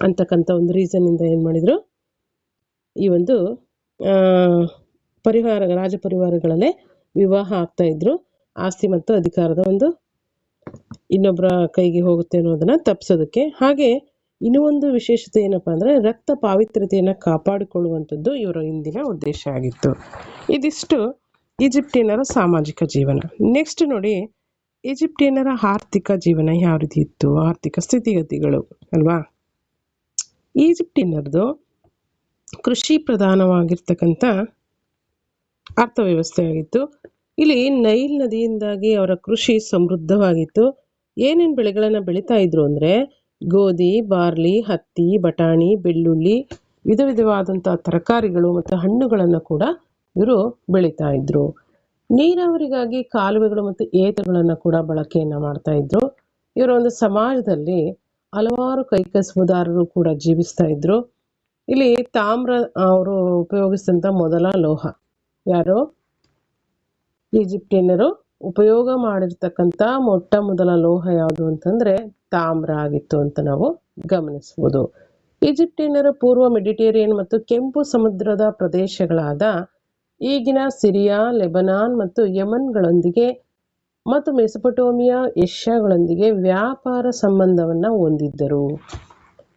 ಅಂತಕ್ಕಂಥ ಒಂದು ರೀಸನ್ನಿಂದ ಏನು ಮಾಡಿದರು, ಈ ಒಂದು ರಾಜ ಪರಿವಾರಗಳಲ್ಲೇ ವಿವಾಹ ಆಗ್ತಾ ಇದ್ರು. ಆಸ್ತಿ ಮತ್ತು ಅಧಿಕಾರದ ಒಂದು ಇನ್ನೊಬ್ಬರ ಕೈಗೆ ಹೋಗುತ್ತೆ ಅನ್ನೋದನ್ನು ತಪ್ಪಿಸೋದಕ್ಕೆ. ಹಾಗೆ ಇನ್ನೂ ಒಂದು ವಿಶೇಷತೆ ಏನಪ್ಪ ಅಂದರೆ ರಕ್ತ ಪಾವಿತ್ರ್ಯತೆಯನ್ನು ಕಾಪಾಡಿಕೊಳ್ಳುವಂಥದ್ದು ಇವರ ಹಿಂದಿನ ಉದ್ದೇಶ ಆಗಿತ್ತು. ಇದಿಷ್ಟು ಈಜಿಪ್ಟಿಯನ್ನರ ಸಾಮಾಜಿಕ ಜೀವನ. ನೆಕ್ಸ್ಟ್ ನೋಡಿ, ಈಜಿಪ್ಟಿಯನ್ನರ ಆರ್ಥಿಕ ಜೀವನ ಯಾವ ರೀತಿ ಇತ್ತು, ಆರ್ಥಿಕ ಸ್ಥಿತಿಗತಿಗಳು ಅಲ್ವಾ. ಈಜಿಪ್ಟಿಯನ್ನರದು ಕೃಷಿ ಪ್ರಧಾನವಾಗಿರ್ತಕ್ಕಂಥ ಅರ್ಥವ್ಯವಸ್ಥೆ ಆಗಿತ್ತು. ಇಲ್ಲಿ ನೈಲ್ ನದಿಯಿಂದಾಗಿ ಅವರ ಕೃಷಿ ಸಮೃದ್ಧವಾಗಿತ್ತು. ಏನೇನು ಬೆಳೆಗಳನ್ನು ಬೆಳೀತಾ ಇದ್ರು ಅಂದರೆ ಗೋಧಿ, ಬಾರ್ಲಿ, ಹತ್ತಿ, ಬಟಾಣಿ, ಬೆಳ್ಳುಳ್ಳಿ, ವಿಧ ವಿಧವಾದಂಥ ತರಕಾರಿಗಳು ಮತ್ತು ಹಣ್ಣುಗಳನ್ನು ಕೂಡ ಇವರು ಬೆಳೀತಾ ಇದ್ರು. ನೀರಾವರಿಗಾಗಿ ಕಾಲುವೆಗಳು ಮತ್ತು ಏತಗಳನ್ನು ಕೂಡ ಬಳಕೆಯನ್ನು ಮಾಡ್ತಾ ಇದ್ರು. ಇವರ ಒಂದು ಸಮಾಜದಲ್ಲಿ ಹಲವಾರು ಕೈಕಸುಬುದಾರರು ಕೂಡ ಜೀವಿಸ್ತಾ ಇದ್ರು. ಇಲ್ಲಿ ತಾಮ್ರ ಅವರು ಉಪಯೋಗಿಸಿದಂಥ ಮೊದಲ ಲೋಹ. ಯಾರು? ಈಜಿಪ್ಟಿಯನ್ನರು ಉಪಯೋಗ ಮಾಡಿರ್ತಕ್ಕಂಥ ಮೊಟ್ಟ ಮೊದಲ ಲೋಹ ಯಾವುದು ಅಂತಂದರೆ ತಾಮ್ರ ಆಗಿತ್ತು ಅಂತ ನಾವು ಗಮನಿಸ್ಬೋದು. ಈಜಿಪ್ಟಿಯನ್ನರು ಪೂರ್ವ ಮೆಡಿಟೇರಿಯನ್ ಮತ್ತು ಕೆಂಪು ಸಮುದ್ರದ ಪ್ರದೇಶಗಳಾದ ಈಗಿನ ಸಿರಿಯಾ, ಲೆಬನಾನ್ ಮತ್ತು ಯಮನ್ಗಳೊಂದಿಗೆ ಮತ್ತು ಮೆಸೊಪೊಟೇಮಿಯಾ, ಏಷ್ಯಾಗಳೊಂದಿಗೆ ವ್ಯಾಪಾರ ಸಂಬಂಧವನ್ನು ಹೊಂದಿದ್ದರು.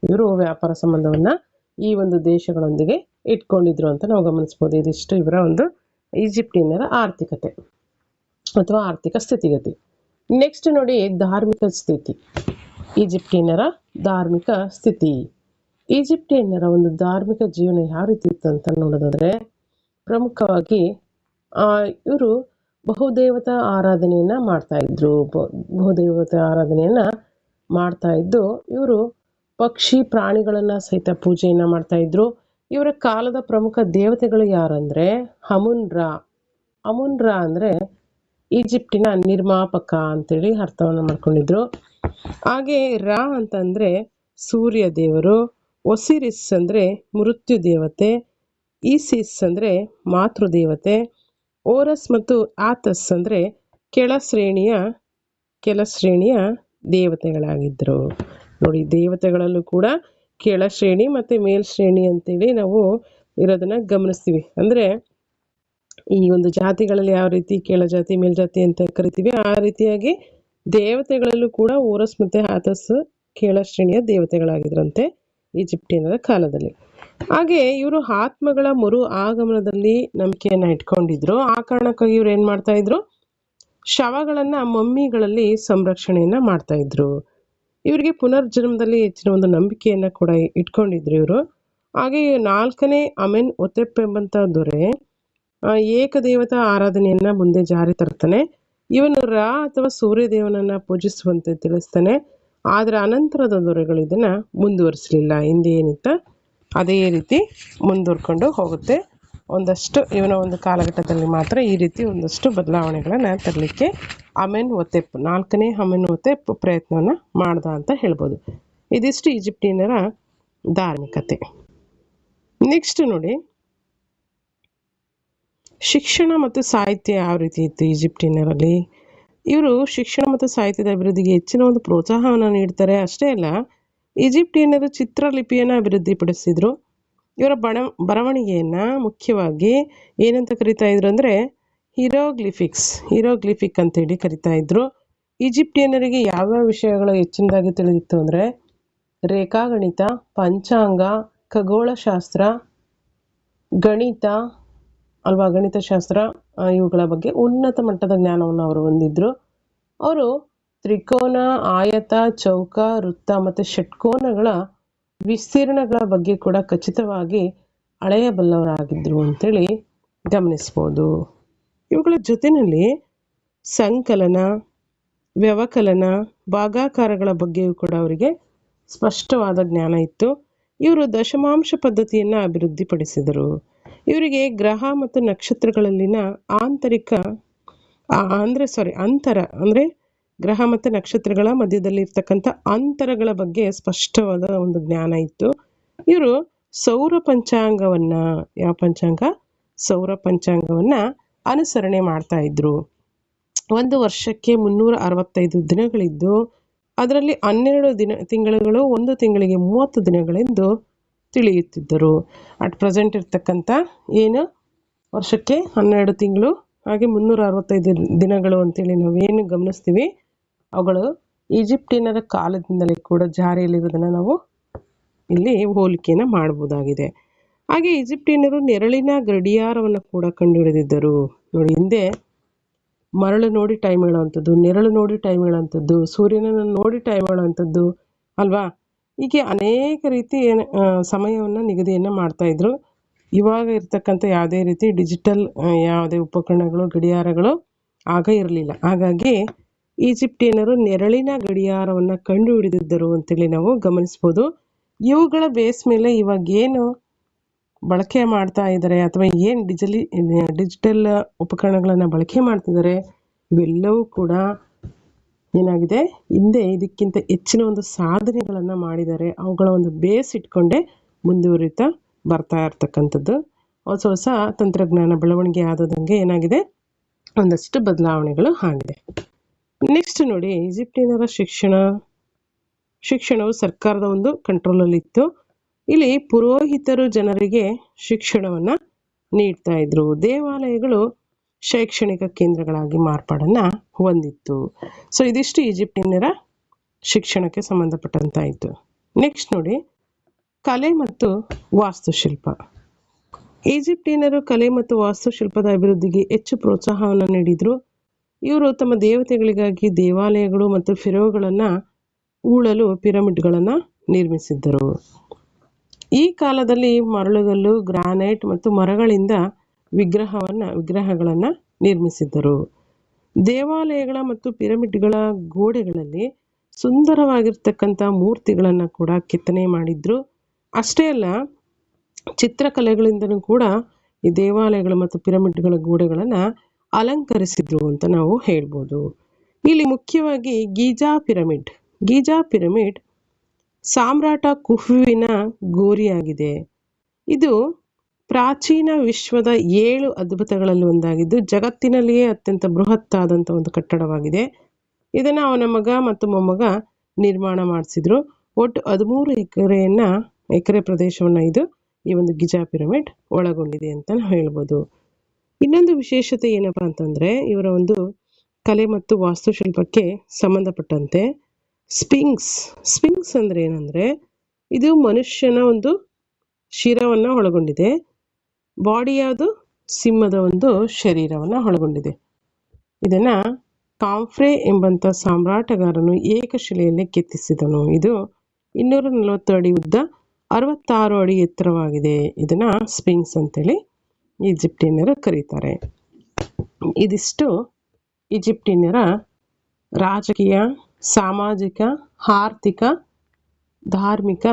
ಇವರು ವ್ಯಾಪಾರ ಸಂಬಂಧವನ್ನು ಈ ಒಂದು ದೇಶಗಳೊಂದಿಗೆ ಇಟ್ಕೊಂಡಿದ್ರು ಅಂತ ನಾವು ಗಮನಿಸ್ಬೋದು. ಇದಿಷ್ಟು ಇವರ ಒಂದು ಈಜಿಪ್ಟಿಯನ್ನರ ಆರ್ಥಿಕತೆ ಅಥವಾ ಆರ್ಥಿಕ ಸ್ಥಿತಿಗತಿ. ನೆಕ್ಸ್ಟ್ ನೋಡಿ, ಧಾರ್ಮಿಕ ಸ್ಥಿತಿ. ಈಜಿಪ್ಟಿಯನ್ನರ ಧಾರ್ಮಿಕ ಸ್ಥಿತಿ. ಈಜಿಪ್ಟಿಯನ್ನರ ಒಂದು ಧಾರ್ಮಿಕ ಜೀವನ ಯಾವ ರೀತಿ ಇತ್ತು ಅಂತ ನೋಡೋದಾದರೆ, ಪ್ರಮುಖವಾಗಿ ಇವರು ಬಹುದೇವತಾ ಆರಾಧನೆಯನ್ನು ಮಾಡ್ತಾ ಇದ್ರು. ಬಹುದೇವತಾ ಆರಾಧನೆಯನ್ನು ಮಾಡ್ತಾ ಇದ್ದು ಇವರು ಪಕ್ಷಿ ಪ್ರಾಣಿಗಳನ್ನು ಸಹಿತ ಪೂಜೆಯನ್ನು ಮಾಡ್ತಾ ಇದ್ರು. ಇವರ ಕಾಲದ ಪ್ರಮುಖ ದೇವತೆಗಳು ಯಾರಂದರೆ ಅಮುನ್ ರಾ. ಅಮುನ್ ರಾ ಅಂದರೆ ಈಜಿಪ್ಟಿನ ನಿರ್ಮಾಪಕ ಅಂತೇಳಿ ಅರ್ಥವನ್ನು ಮಾಡ್ಕೊಂಡಿದ್ರು. ಹಾಗೆ ರಾ ಅಂತಂದರೆ ಸೂರ್ಯ ದೇವರು, ಒಸಿರಿಸ್ ಅಂದರೆ ಮೃತ್ಯು ದೇವತೆ, ಈಸಿಸ್ ಅಂದರೆ ಮಾತೃದೇವತೆ, ಓರಸ್ ಮತ್ತು ಆತಸ್ ಅಂದರೆ ಕೆಳ ಶ್ರೇಣಿಯ ದೇವತೆಗಳಾಗಿದ್ದರು. ನೋಡಿ, ದೇವತೆಗಳಲ್ಲೂ ಕೂಡ ಕೆಳ ಶ್ರೇಣಿ ಮತ್ತು ಮೇಲ್ಶ್ರೇಣಿ ಅಂತೇಳಿ ನಾವು ಇರೋದನ್ನು ಗಮನಿಸ್ತೀವಿ. ಅಂದರೆ ಈ ಒಂದು ಜಾತಿಗಳಲ್ಲಿ ಯಾವ ರೀತಿ ಕೆಳಜಾತಿ ಮೇಲ್ಜಾತಿ ಅಂತ ಕರಿತೀವಿ, ಆ ರೀತಿಯಾಗಿ ದೇವತೆಗಳಲ್ಲೂ ಕೂಡ ಓರಸ್ ಮತ್ತು ಆತಸ್ ಕೆಳ ಶ್ರೇಣಿಯ ದೇವತೆಗಳಾಗಿದ್ರಂತೆ ಈಜಿಪ್ಟಿಯನ್ನರ ಕಾಲದಲ್ಲಿ. ಹಾಗೆ ಇವರು ಆತ್ಮಗಳ ಮರು ಆಗಮನದಲ್ಲಿ ನಂಬಿಕೆಯನ್ನು ಇಟ್ಕೊಂಡಿದ್ರು. ಆ ಕಾರಣಕ್ಕಾಗಿ ಇವ್ರು ಏನು ಮಾಡ್ತಾ ಇದ್ರು, ಶವಗಳನ್ನು ಮಮ್ಮಿಗಳಲ್ಲಿ ಸಂರಕ್ಷಣೆಯನ್ನು ಮಾಡ್ತಾ ಇದ್ರು. ಇವರಿಗೆ ಪುನರ್ಜನ್ಮದಲ್ಲಿ ಹೆಚ್ಚಿನ ಒಂದು ನಂಬಿಕೆಯನ್ನು ಕೂಡ ಇಟ್ಕೊಂಡಿದ್ರು ಇವರು. ಹಾಗೆ 4ನೇ ಅಮೆನ್ ಒತೆಪ್ ಎಂಬಂಥ ದೊರೆ ಏಕದೇವತಾ ಆರಾಧನೆಯನ್ನು ಮುಂದೆ ಜಾರಿ ತರ್ತಾನೆ. ಇವನು ರಾ ಅಥವಾ ಸೂರ್ಯದೇವನನ್ನು ಪೂಜಿಸುವಂತೆ ತಿಳಿಸ್ತಾನೆ. ಆದರೆ ಅನಂತರದ ದೊರೆಗಳು ಇದನ್ನು ಮುಂದುವರಿಸಲಿಲ್ಲ. ಹಿಂದೆ ಏನಿತ್ತ ಅದೇ ರೀತಿ ಮುಂದುವರ್ಕೊಂಡು ಹೋಗುತ್ತೆ. ಒಂದಷ್ಟು ಇವನ ಒಂದು ಕಾಲಘಟ್ಟದಲ್ಲಿ ಮಾತ್ರ ಈ ರೀತಿ ಒಂದಷ್ಟು ಬದಲಾವಣೆಗಳನ್ನು ತರಲಿಕ್ಕೆ 4ನೇ ಅಮೆನ್ ಒತೆಪ್ ಪ್ರಯತ್ನವನ್ನು ಮಾಡ್ದ ಅಂತ ಹೇಳ್ಬೋದು. ಇದಿಷ್ಟು ಈಜಿಪ್ಟಿಯನ್ನರ ಧಾರ್ಮಿಕತೆ. ನೆಕ್ಸ್ಟ್ ನೋಡಿ, ಶಿಕ್ಷಣ ಮತ್ತು ಸಾಹಿತ್ಯ ಯಾವ ರೀತಿ ಇತ್ತು ಈಜಿಪ್ಟಿಯನ್ನರಲ್ಲಿ. ಇವರು ಶಿಕ್ಷಣ ಮತ್ತು ಸಾಹಿತ್ಯದ ಅಭಿವೃದ್ಧಿಗೆ ಹೆಚ್ಚಿನ ಒಂದು ಪ್ರೋತ್ಸಾಹವನ್ನು ನೀಡ್ತಾರೆ. ಅಷ್ಟೇ ಅಲ್ಲ, ಈಜಿಪ್ಟಿಯನ್ನರು ಚಿತ್ರಲಿಪಿಯನ್ನು ಅಭಿವೃದ್ಧಿಪಡಿಸಿದ್ರು. ಇವರ ಬರವಣಿಗೆಯನ್ನು ಮುಖ್ಯವಾಗಿ ಏನಂತ ಕರಿತಾ ಇದ್ರು ಅಂದರೆ ಹೀರೋಗ್ಲಿಫಿಕ್ ಅಂತೇಳಿ ಕರಿತಾ ಇದ್ರು. ಈಜಿಪ್ಟಿಯನ್ನರಿಗೆ ಯಾವ್ಯಾವ ವಿಷಯಗಳು ಹೆಚ್ಚಿನದಾಗಿ ತಿಳಿದಿತ್ತು ಅಂದರೆ ರೇಖಾಗಣಿತ, ಪಂಚಾಂಗ, ಖಗೋಳಶಾಸ್ತ್ರ, ಗಣಿತಶಾಸ್ತ್ರ, ಇವುಗಳ ಬಗ್ಗೆ ಉನ್ನತ ಮಟ್ಟದ ಜ್ಞಾನವನ್ನು ಅವರು ಹೊಂದಿದ್ರು. ಅವರು ತ್ರಿಕೋನ, ಆಯತ, ಚೌಕ, ವೃತ್ತ ಮತ್ತು ಷಟ್ಕೋನಗಳ ವಿಸ್ತೀರ್ಣಗಳ ಬಗ್ಗೆ ಕೂಡ ಖಚಿತವಾಗಿ ಅಳೆಯಬಲ್ಲವರಾಗಿದ್ದರು ಅಂತೇಳಿ ಗಮನಿಸ್ಬೋದು. ಇವುಗಳ ಜೊತೆಯಲ್ಲಿ ಸಂಕಲನ, ವ್ಯವಕಲನ, ಭಾಗಾಕಾರಗಳ ಬಗ್ಗೆಯೂ ಕೂಡ ಅವರಿಗೆ ಸ್ಪಷ್ಟವಾದ ಜ್ಞಾನ ಇತ್ತು. ಇವರು ದಶಮಾಂಶ ಪದ್ಧತಿಯನ್ನು ಅಭಿವೃದ್ಧಿಪಡಿಸಿದರು. ಇವರಿಗೆ ಗ್ರಹ ಮತ್ತು ನಕ್ಷತ್ರಗಳಲ್ಲಿನ ಅಂತರ ಅಂದರೆ ಗ್ರಹ ಮತ್ತು ನಕ್ಷತ್ರಗಳ ಮಧ್ಯದಲ್ಲಿ ಇರ್ತಕ್ಕಂಥ ಅಂತರಗಳ ಬಗ್ಗೆ ಸ್ಪಷ್ಟವಾದ ಒಂದು ಜ್ಞಾನ ಇತ್ತು. ಇವರು ಸೌರ ಪಂಚಾಂಗವನ್ನ, ಯಾವ ಪಂಚಾಂಗ? ಸೌರ ಪಂಚಾಂಗವನ್ನ ಅನುಸರಣೆ ಮಾಡ್ತಾ ಇದ್ರು. ಒಂದು ವರ್ಷಕ್ಕೆ 365 ದಿನಗಳಿದ್ದು ಅದರಲ್ಲಿ 12 ತಿಂಗಳುಗಳು, ಒಂದು ತಿಂಗಳಿಗೆ 30 ದಿನಗಳೆಂದು ತಿಳಿಯುತ್ತಿದ್ದರು. ಅಟ್ ಪ್ರೆಸೆಂಟ್ ಇರ್ತಕ್ಕಂಥ ಏನು ವರ್ಷಕ್ಕೆ 12 ತಿಂಗಳು ಹಾಗೆ 365 ದಿನಗಳು ಅಂತೇಳಿ ನಾವೇನು ಗಮನಿಸ್ತೀವಿ, ಅವುಗಳು ಈಜಿಪ್ಟಿನರ ಕಾಲದಿಂದಲೇ ಕೂಡ ಜಾರಿಯಲ್ಲಿರೋದನ್ನು ನಾವು ಇಲ್ಲಿ ಹೋಲಿಕೆಯನ್ನು ಮಾಡಬಹುದಾಗಿದೆ. ಹಾಗೆ ಈಜಿಪ್ಟಿನರು ನೆರಳಿನ ಗಡಿಯಾರವನ್ನು ಕೂಡ ಕಂಡುಹಿಡಿದಿದ್ದರು. ನೋಡಿ, ಹಿಂದೆ ಮರಳು ನೋಡಿ ಟೈಮ್ ಹೇಳೋವಂಥದ್ದು, ನೆರಳು ನೋಡಿ ಟೈಮ್ ಹೇಳೋವಂಥದ್ದು, ಸೂರ್ಯನನ್ನು ನೋಡಿ ಟೈಮ್ ಹೇಳೋವಂಥದ್ದು ಅಲ್ವಾ, ಹೀಗೆ ಅನೇಕ ರೀತಿ ಸಮಯವನ್ನು ನಿಗದಿಯನ್ನು ಮಾಡ್ತಾಯಿದ್ರು. ಇವಾಗ ಇರ್ತಕ್ಕಂಥ ಯಾವುದೇ ರೀತಿ ಡಿಜಿಟಲ್ ಯಾವುದೇ ಉಪಕರಣಗಳು, ಗಡಿಯಾರಗಳು ಆಗ ಇರಲಿಲ್ಲ. ಹಾಗಾಗಿ ಈಜಿಪ್ಟಿಯನರು ನೆರಳಿನ ಗಡಿಯಾರವನ್ನು ಕಂಡು ಹಿಡಿದಿದ್ದರು ಅಂತೇಳಿ ನಾವು ಗಮನಿಸ್ಬೋದು. ಇವುಗಳ ಬೇಸ್ ಮೇಲೆ ಇವಾಗ ಏನು ಬಳಕೆ ಮಾಡ್ತಾ ಇದ್ದಾರೆ ಅಥವಾ ಏನು ಡಿಜಿಟಲ್ ಉಪಕರಣಗಳನ್ನು ಬಳಕೆ ಮಾಡ್ತಿದ್ದಾರೆ, ಇವೆಲ್ಲವೂ ಕೂಡ ಏನಾಗಿದೆ, ಹಿಂದೆ ಇದಕ್ಕಿಂತ ಹೆಚ್ಚಿನ ಒಂದು ಸಾಧನೆಗಳನ್ನು ಮಾಡಿದ್ದಾರೆ. ಅವುಗಳ ಒಂದು ಬೇಸ್ ಇಟ್ಕೊಂಡೇ ಮುಂದುವರಿತಾ ಬರ್ತಾ ಇರ್ತಕ್ಕಂಥದ್ದು. ಹೊಸ ಹೊಸ ತಂತ್ರಜ್ಞಾನ ಬೆಳವಣಿಗೆ ಆದಂಗೆ ಏನಾಗಿದೆ, ಒಂದಷ್ಟು ಬದಲಾವಣೆಗಳು ಆಗಿದೆ. ನೆಕ್ಸ್ಟ್ ನೋಡಿ, ಈಜಿಪ್ಟಿನರ ಶಿಕ್ಷಣವು ಸರ್ಕಾರದ ಒಂದು ಕಂಟ್ರೋಲಲ್ಲಿತ್ತು. ಇಲ್ಲಿ ಪುರೋಹಿತರು ಜನರಿಗೆ ಶಿಕ್ಷಣವನ್ನು ನೀಡ್ತಾ ಇದ್ರು. ದೇವಾಲಯಗಳು ಶೈಕ್ಷಣಿಕ ಕೇಂದ್ರಗಳಾಗಿ ಮಾರ್ಪಾಡನ್ನು ಹೊಂದಿತ್ತು. ಸೊ ಇದಿಷ್ಟು ಈಜಿಪ್ಟಿನರ ಶಿಕ್ಷಣಕ್ಕೆ ಸಂಬಂಧಪಟ್ಟಂತಾಯಿತು. ನೆಕ್ಸ್ಟ್ ನೋಡಿ, ಕಲೆ ಮತ್ತು ವಾಸ್ತುಶಿಲ್ಪ. ಈಜಿಪ್ಟಿನರು ಕಲೆ ಮತ್ತು ವಾಸ್ತುಶಿಲ್ಪದ ಅಭಿವೃದ್ಧಿಗೆ ಹೆಚ್ಚು ಪ್ರೋತ್ಸಾಹವನ್ನು ನೀಡಿದರು. ಇವರು ತಮ್ಮ ದೇವತೆಗಳಿಗಾಗಿ ದೇವಾಲಯಗಳು ಮತ್ತು ಫಿರೋಗಳನ್ನು ಹೂಳಲು ಪಿರಮಿಡ್ಗಳನ್ನು ನಿರ್ಮಿಸಿದ್ದರು. ಈ ಕಾಲದಲ್ಲಿ ಮರಳುಗಲ್ಲು, ಗ್ರಾನೈಟ್ ಮತ್ತು ಮರಗಳಿಂದ ವಿಗ್ರಹಗಳನ್ನು ನಿರ್ಮಿಸಿದ್ದರು. ದೇವಾಲಯಗಳ ಮತ್ತು ಪಿರಮಿಡ್ಗಳ ಗೋಡೆಗಳಲ್ಲಿ ಸುಂದರವಾಗಿರ್ತಕ್ಕಂಥ ಮೂರ್ತಿಗಳನ್ನು ಕೂಡ ಕೆತ್ತನೆ ಮಾಡಿದ್ರು. ಅಷ್ಟೇ ಅಲ್ಲ, ಚಿತ್ರಕಲೆಗಳಿಂದಲೂ ಕೂಡ ಈ ದೇವಾಲಯಗಳು ಮತ್ತು ಪಿರಮಿಡ್ಗಳ ಗೋಡೆಗಳನ್ನು ಅಲಂಕರಿಸಿದ್ರು ಅಂತ ನಾವು ಹೇಳ್ಬೋದು. ಇಲ್ಲಿ ಮುಖ್ಯವಾಗಿ ಗೀಜಾ ಪಿರಮಿಡ್ ಸಾಮ್ರಾಟ ಕುಫುವಿನ ಗೋರಿಯಾಗಿದೆ. ಇದು ಪ್ರಾಚೀನ ವಿಶ್ವದ 7 ಅದ್ಭುತಗಳಲ್ಲಿ ಒಂದಾಗಿದ್ದು ಜಗತ್ತಿನಲ್ಲಿಯೇ ಅತ್ಯಂತ ಬೃಹತ್ತಾದಂಥ ಒಂದು ಕಟ್ಟಡವಾಗಿದೆ. ಇದನ್ನು ಅವನ ಮಗ ಮತ್ತು ಮೊಮ್ಮಗ ನಿರ್ಮಾಣ ಮಾಡಿಸಿದ್ರು. ಒಟ್ಟು 13 ಎಕರೆ ಪ್ರದೇಶವನ್ನು ಈ ಒಂದು ಗಿಜಾ ಪಿರಮಿಡ್ ಒಳಗೊಂಡಿದೆ ಅಂತ ನಾವು ಹೇಳ್ಬೋದು. ಇನ್ನೊಂದು ವಿಶೇಷತೆ ಏನಪ್ಪಾ ಅಂತಂದರೆ, ಇವರ ಒಂದು ಕಲೆ ಮತ್ತು ವಾಸ್ತುಶಿಲ್ಪಕ್ಕೆ ಸಂಬಂಧಪಟ್ಟಂತೆ ಸ್ಪಿಂಕ್ಸ್ ಅಂದರೆ ಏನಂದರೆ, ಇದು ಮನುಷ್ಯನ ಒಂದು ಶಿರವನ್ನು ಒಳಗೊಂಡಿದೆ. ಬಾಡಿ ಯಾವುದು? ಸಿಂಹದ ಒಂದು ಶರೀರವನ್ನು ಒಳಗೊಂಡಿದೆ. ಇದನ್ನು ಕಾಂಫ್ರೆ ಎಂಬಂಥ ಸಾಮ್ರಾಟಗಾರನು ಏಕಶಿಲೆಯಲ್ಲಿ ಕೆತ್ತಿಸಿದನು. ಇದು 240 ಅಡಿ ಉದ್ದ, 66 ಅಡಿ ಎತ್ತರವಾಗಿದೆ. ಇದನ್ನು ಸ್ಪಿಂಕ್ಸ್ ಅಂತೇಳಿ ಈಜಿಪ್ಟಿಯನ್ನರು ಕರೀತಾರೆ. ಇದಿಷ್ಟು ಈಜಿಪ್ಟಿಯನ್ನರ ರಾಜಕೀಯ, ಸಾಮಾಜಿಕ, ಆರ್ಥಿಕ, ಧಾರ್ಮಿಕ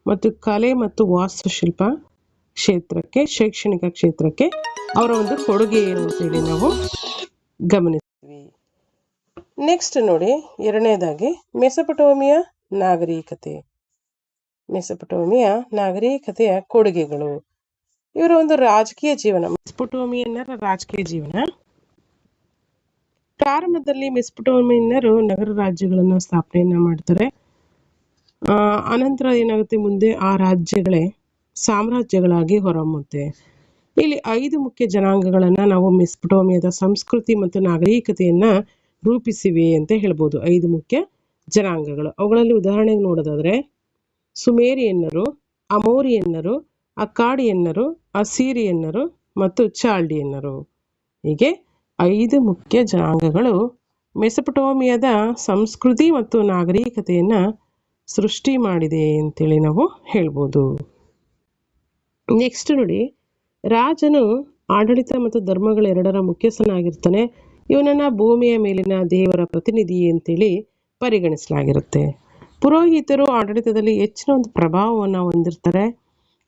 ಮತ್ತು ಕಲೆ ಮತ್ತು ವಾಸ್ತುಶಿಲ್ಪ ಕ್ಷೇತ್ರಕ್ಕೆ, ಶೈಕ್ಷಣಿಕ ಕ್ಷೇತ್ರಕ್ಕೆ ಅವರ ಒಂದು ಕೊಡುಗೆ ಏನು ಅಂತೇಳಿ ನಾವು ಗಮನಿಸ್ತೀವಿ. ನೆಕ್ಸ್ಟ್ ನೋಡಿ, ಎರಡನೇದಾಗಿ ಮೆಸೊಪೊಟೇಮಿಯಾ ನಾಗರಿಕತೆಯ ಕೊಡುಗೆಗಳು. ಇವರ ಒಂದು ರಾಜಕೀಯ ಜೀವನ, ಮೆಸೊಪೊಟೇಮಿಯನ್ನರ ರಾಜಕೀಯ ಜೀವನ. ಪ್ರಾರಂಭದಲ್ಲಿ ಮೆಸೊಪೊಟೇಮಿಯನ್ನರು ನಗರ ರಾಜ್ಯಗಳನ್ನು ಸ್ಥಾಪನೆಯನ್ನ ಮಾಡ್ತಾರೆ. ಅನಂತರ ಏನಾಗುತ್ತೆ, ಮುಂದೆ ಆ ರಾಜ್ಯಗಳೇ ಸಾಮ್ರಾಜ್ಯಗಳಾಗಿ ಹೊರಹೊಮ್ಮುತ್ತೆ. ಇಲ್ಲಿ 5 ಮುಖ್ಯ ಜನಾಂಗಗಳನ್ನು ನಾವು ಮೆಸೊಪೊಟೇಮಿಯಾದ ಸಂಸ್ಕೃತಿ ಮತ್ತು ನಾಗರಿಕತೆಯನ್ನು ರೂಪಿಸಿವೆ ಅಂತ ಹೇಳ್ಬೋದು. 5 ಮುಖ್ಯ ಜನಾಂಗಗಳು. ಅವುಗಳಲ್ಲಿ ಉದಾಹರಣೆಗೆ ನೋಡೋದಾದರೆ ಸುಮೇರಿಯನ್ನರು, ಅಮೋರಿಯನ್ನರು, ಅಕ್ಕಾಡಿಯನ್ನರು, ಅಸೀರಿಯನ್ನರು ಮತ್ತು ಚಾಲ್ಡಿಯನ್ನರು. ಹೀಗೆ 5 ಮುಖ್ಯ ಜನಾಂಗಗಳು ಮೆಸೊಪೊಟೇಮಿಯಾದ ಸಂಸ್ಕೃತಿ ಮತ್ತು ನಾಗರಿಕತೆಯನ್ನು ಸೃಷ್ಟಿ ಮಾಡಿದೆ ಅಂತೇಳಿ ನಾವು ಹೇಳ್ಬೋದು. ನೆಕ್ಸ್ಟ್ ನೋಡಿ, ರಾಜನು ಆಡಳಿತ ಮತ್ತು ಧರ್ಮಗಳೆರಡರ ಮುಖ್ಯಸ್ಥನಾಗಿರ್ತಾನೆ. ಇವನನ್ನು ಭೂಮಿಯ ಮೇಲಿನ ದೇವರ ಪ್ರತಿನಿಧಿ ಅಂತೇಳಿ ಪರಿಗಣಿಸಲಾಗಿರುತ್ತೆ. ಪುರೋಹಿತರು ಆಡಳಿತದಲ್ಲಿ ಹೆಚ್ಚಿನ ಒಂದು ಪ್ರಭಾವವನ್ನು ಹೊಂದಿರ್ತಾರೆ.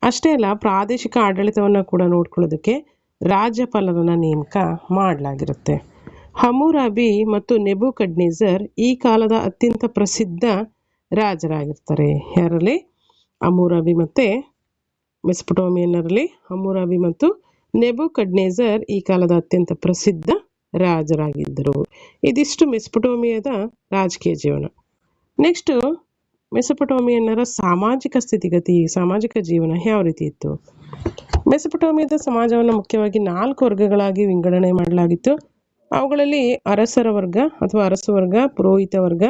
ಅಷ್ಟೇ ಅಲ್ಲ, ಪ್ರಾದೇಶಿಕ ಆಡಳಿತವನ್ನು ಕೂಡ ನೋಡ್ಕೊಳ್ಳೋದಕ್ಕೆ ರಾಜ್ಯಪಾಲರನ್ನು ನೇಮಕ ಮಾಡಲಾಗಿರುತ್ತೆ. ಹಮ್ಮುರಾಬಿ ಮತ್ತು ನೆಬೂಕಡ್ನೆಜರ್ ಈ ಕಾಲದ ಅತ್ಯಂತ ಪ್ರಸಿದ್ಧ ರಾಜರಾಗಿರ್ತಾರೆ. ಯಾರಲ್ಲಿ? ಹಮ್ಮುರಾಬಿ ಮತ್ತು ಮೆಸೊಪೊಟೇಮಿಯನ್ನರಲ್ಲಿ ಹಮ್ಮುರಾಬಿ ಮತ್ತು ನೆಬೂಕಡ್ನೆಜರ್ ಈ ಕಾಲದ ಅತ್ಯಂತ ಪ್ರಸಿದ್ಧ ರಾಜರಾಗಿದ್ದರು. ಇದಿಷ್ಟು ಮೆಸೊಪೊಟೇಮಿಯಾದ ರಾಜಕೀಯ ಜೀವನ. ನೆಕ್ಸ್ಟು ಮೆಸೊಪೊಟೇಮಿಯನ್ನರ ಸಾಮಾಜಿಕ ಸ್ಥಿತಿಗತಿ, ಸಾಮಾಜಿಕ ಜೀವನ ಯಾವ ರೀತಿ ಇತ್ತು? ಮೆಸೊಪೊಟೇಮಿಯಾದ ಸಮಾಜವನ್ನು ಮುಖ್ಯವಾಗಿ 4 ವರ್ಗಗಳಾಗಿ ವಿಂಗಡಣೆ ಮಾಡಲಾಗಿತ್ತು. ಅವುಗಳಲ್ಲಿ ಅರಸರ ವರ್ಗ ಅಥವಾ ಅರಸವರ್ಗ, ಪುರೋಹಿತ ವರ್ಗ,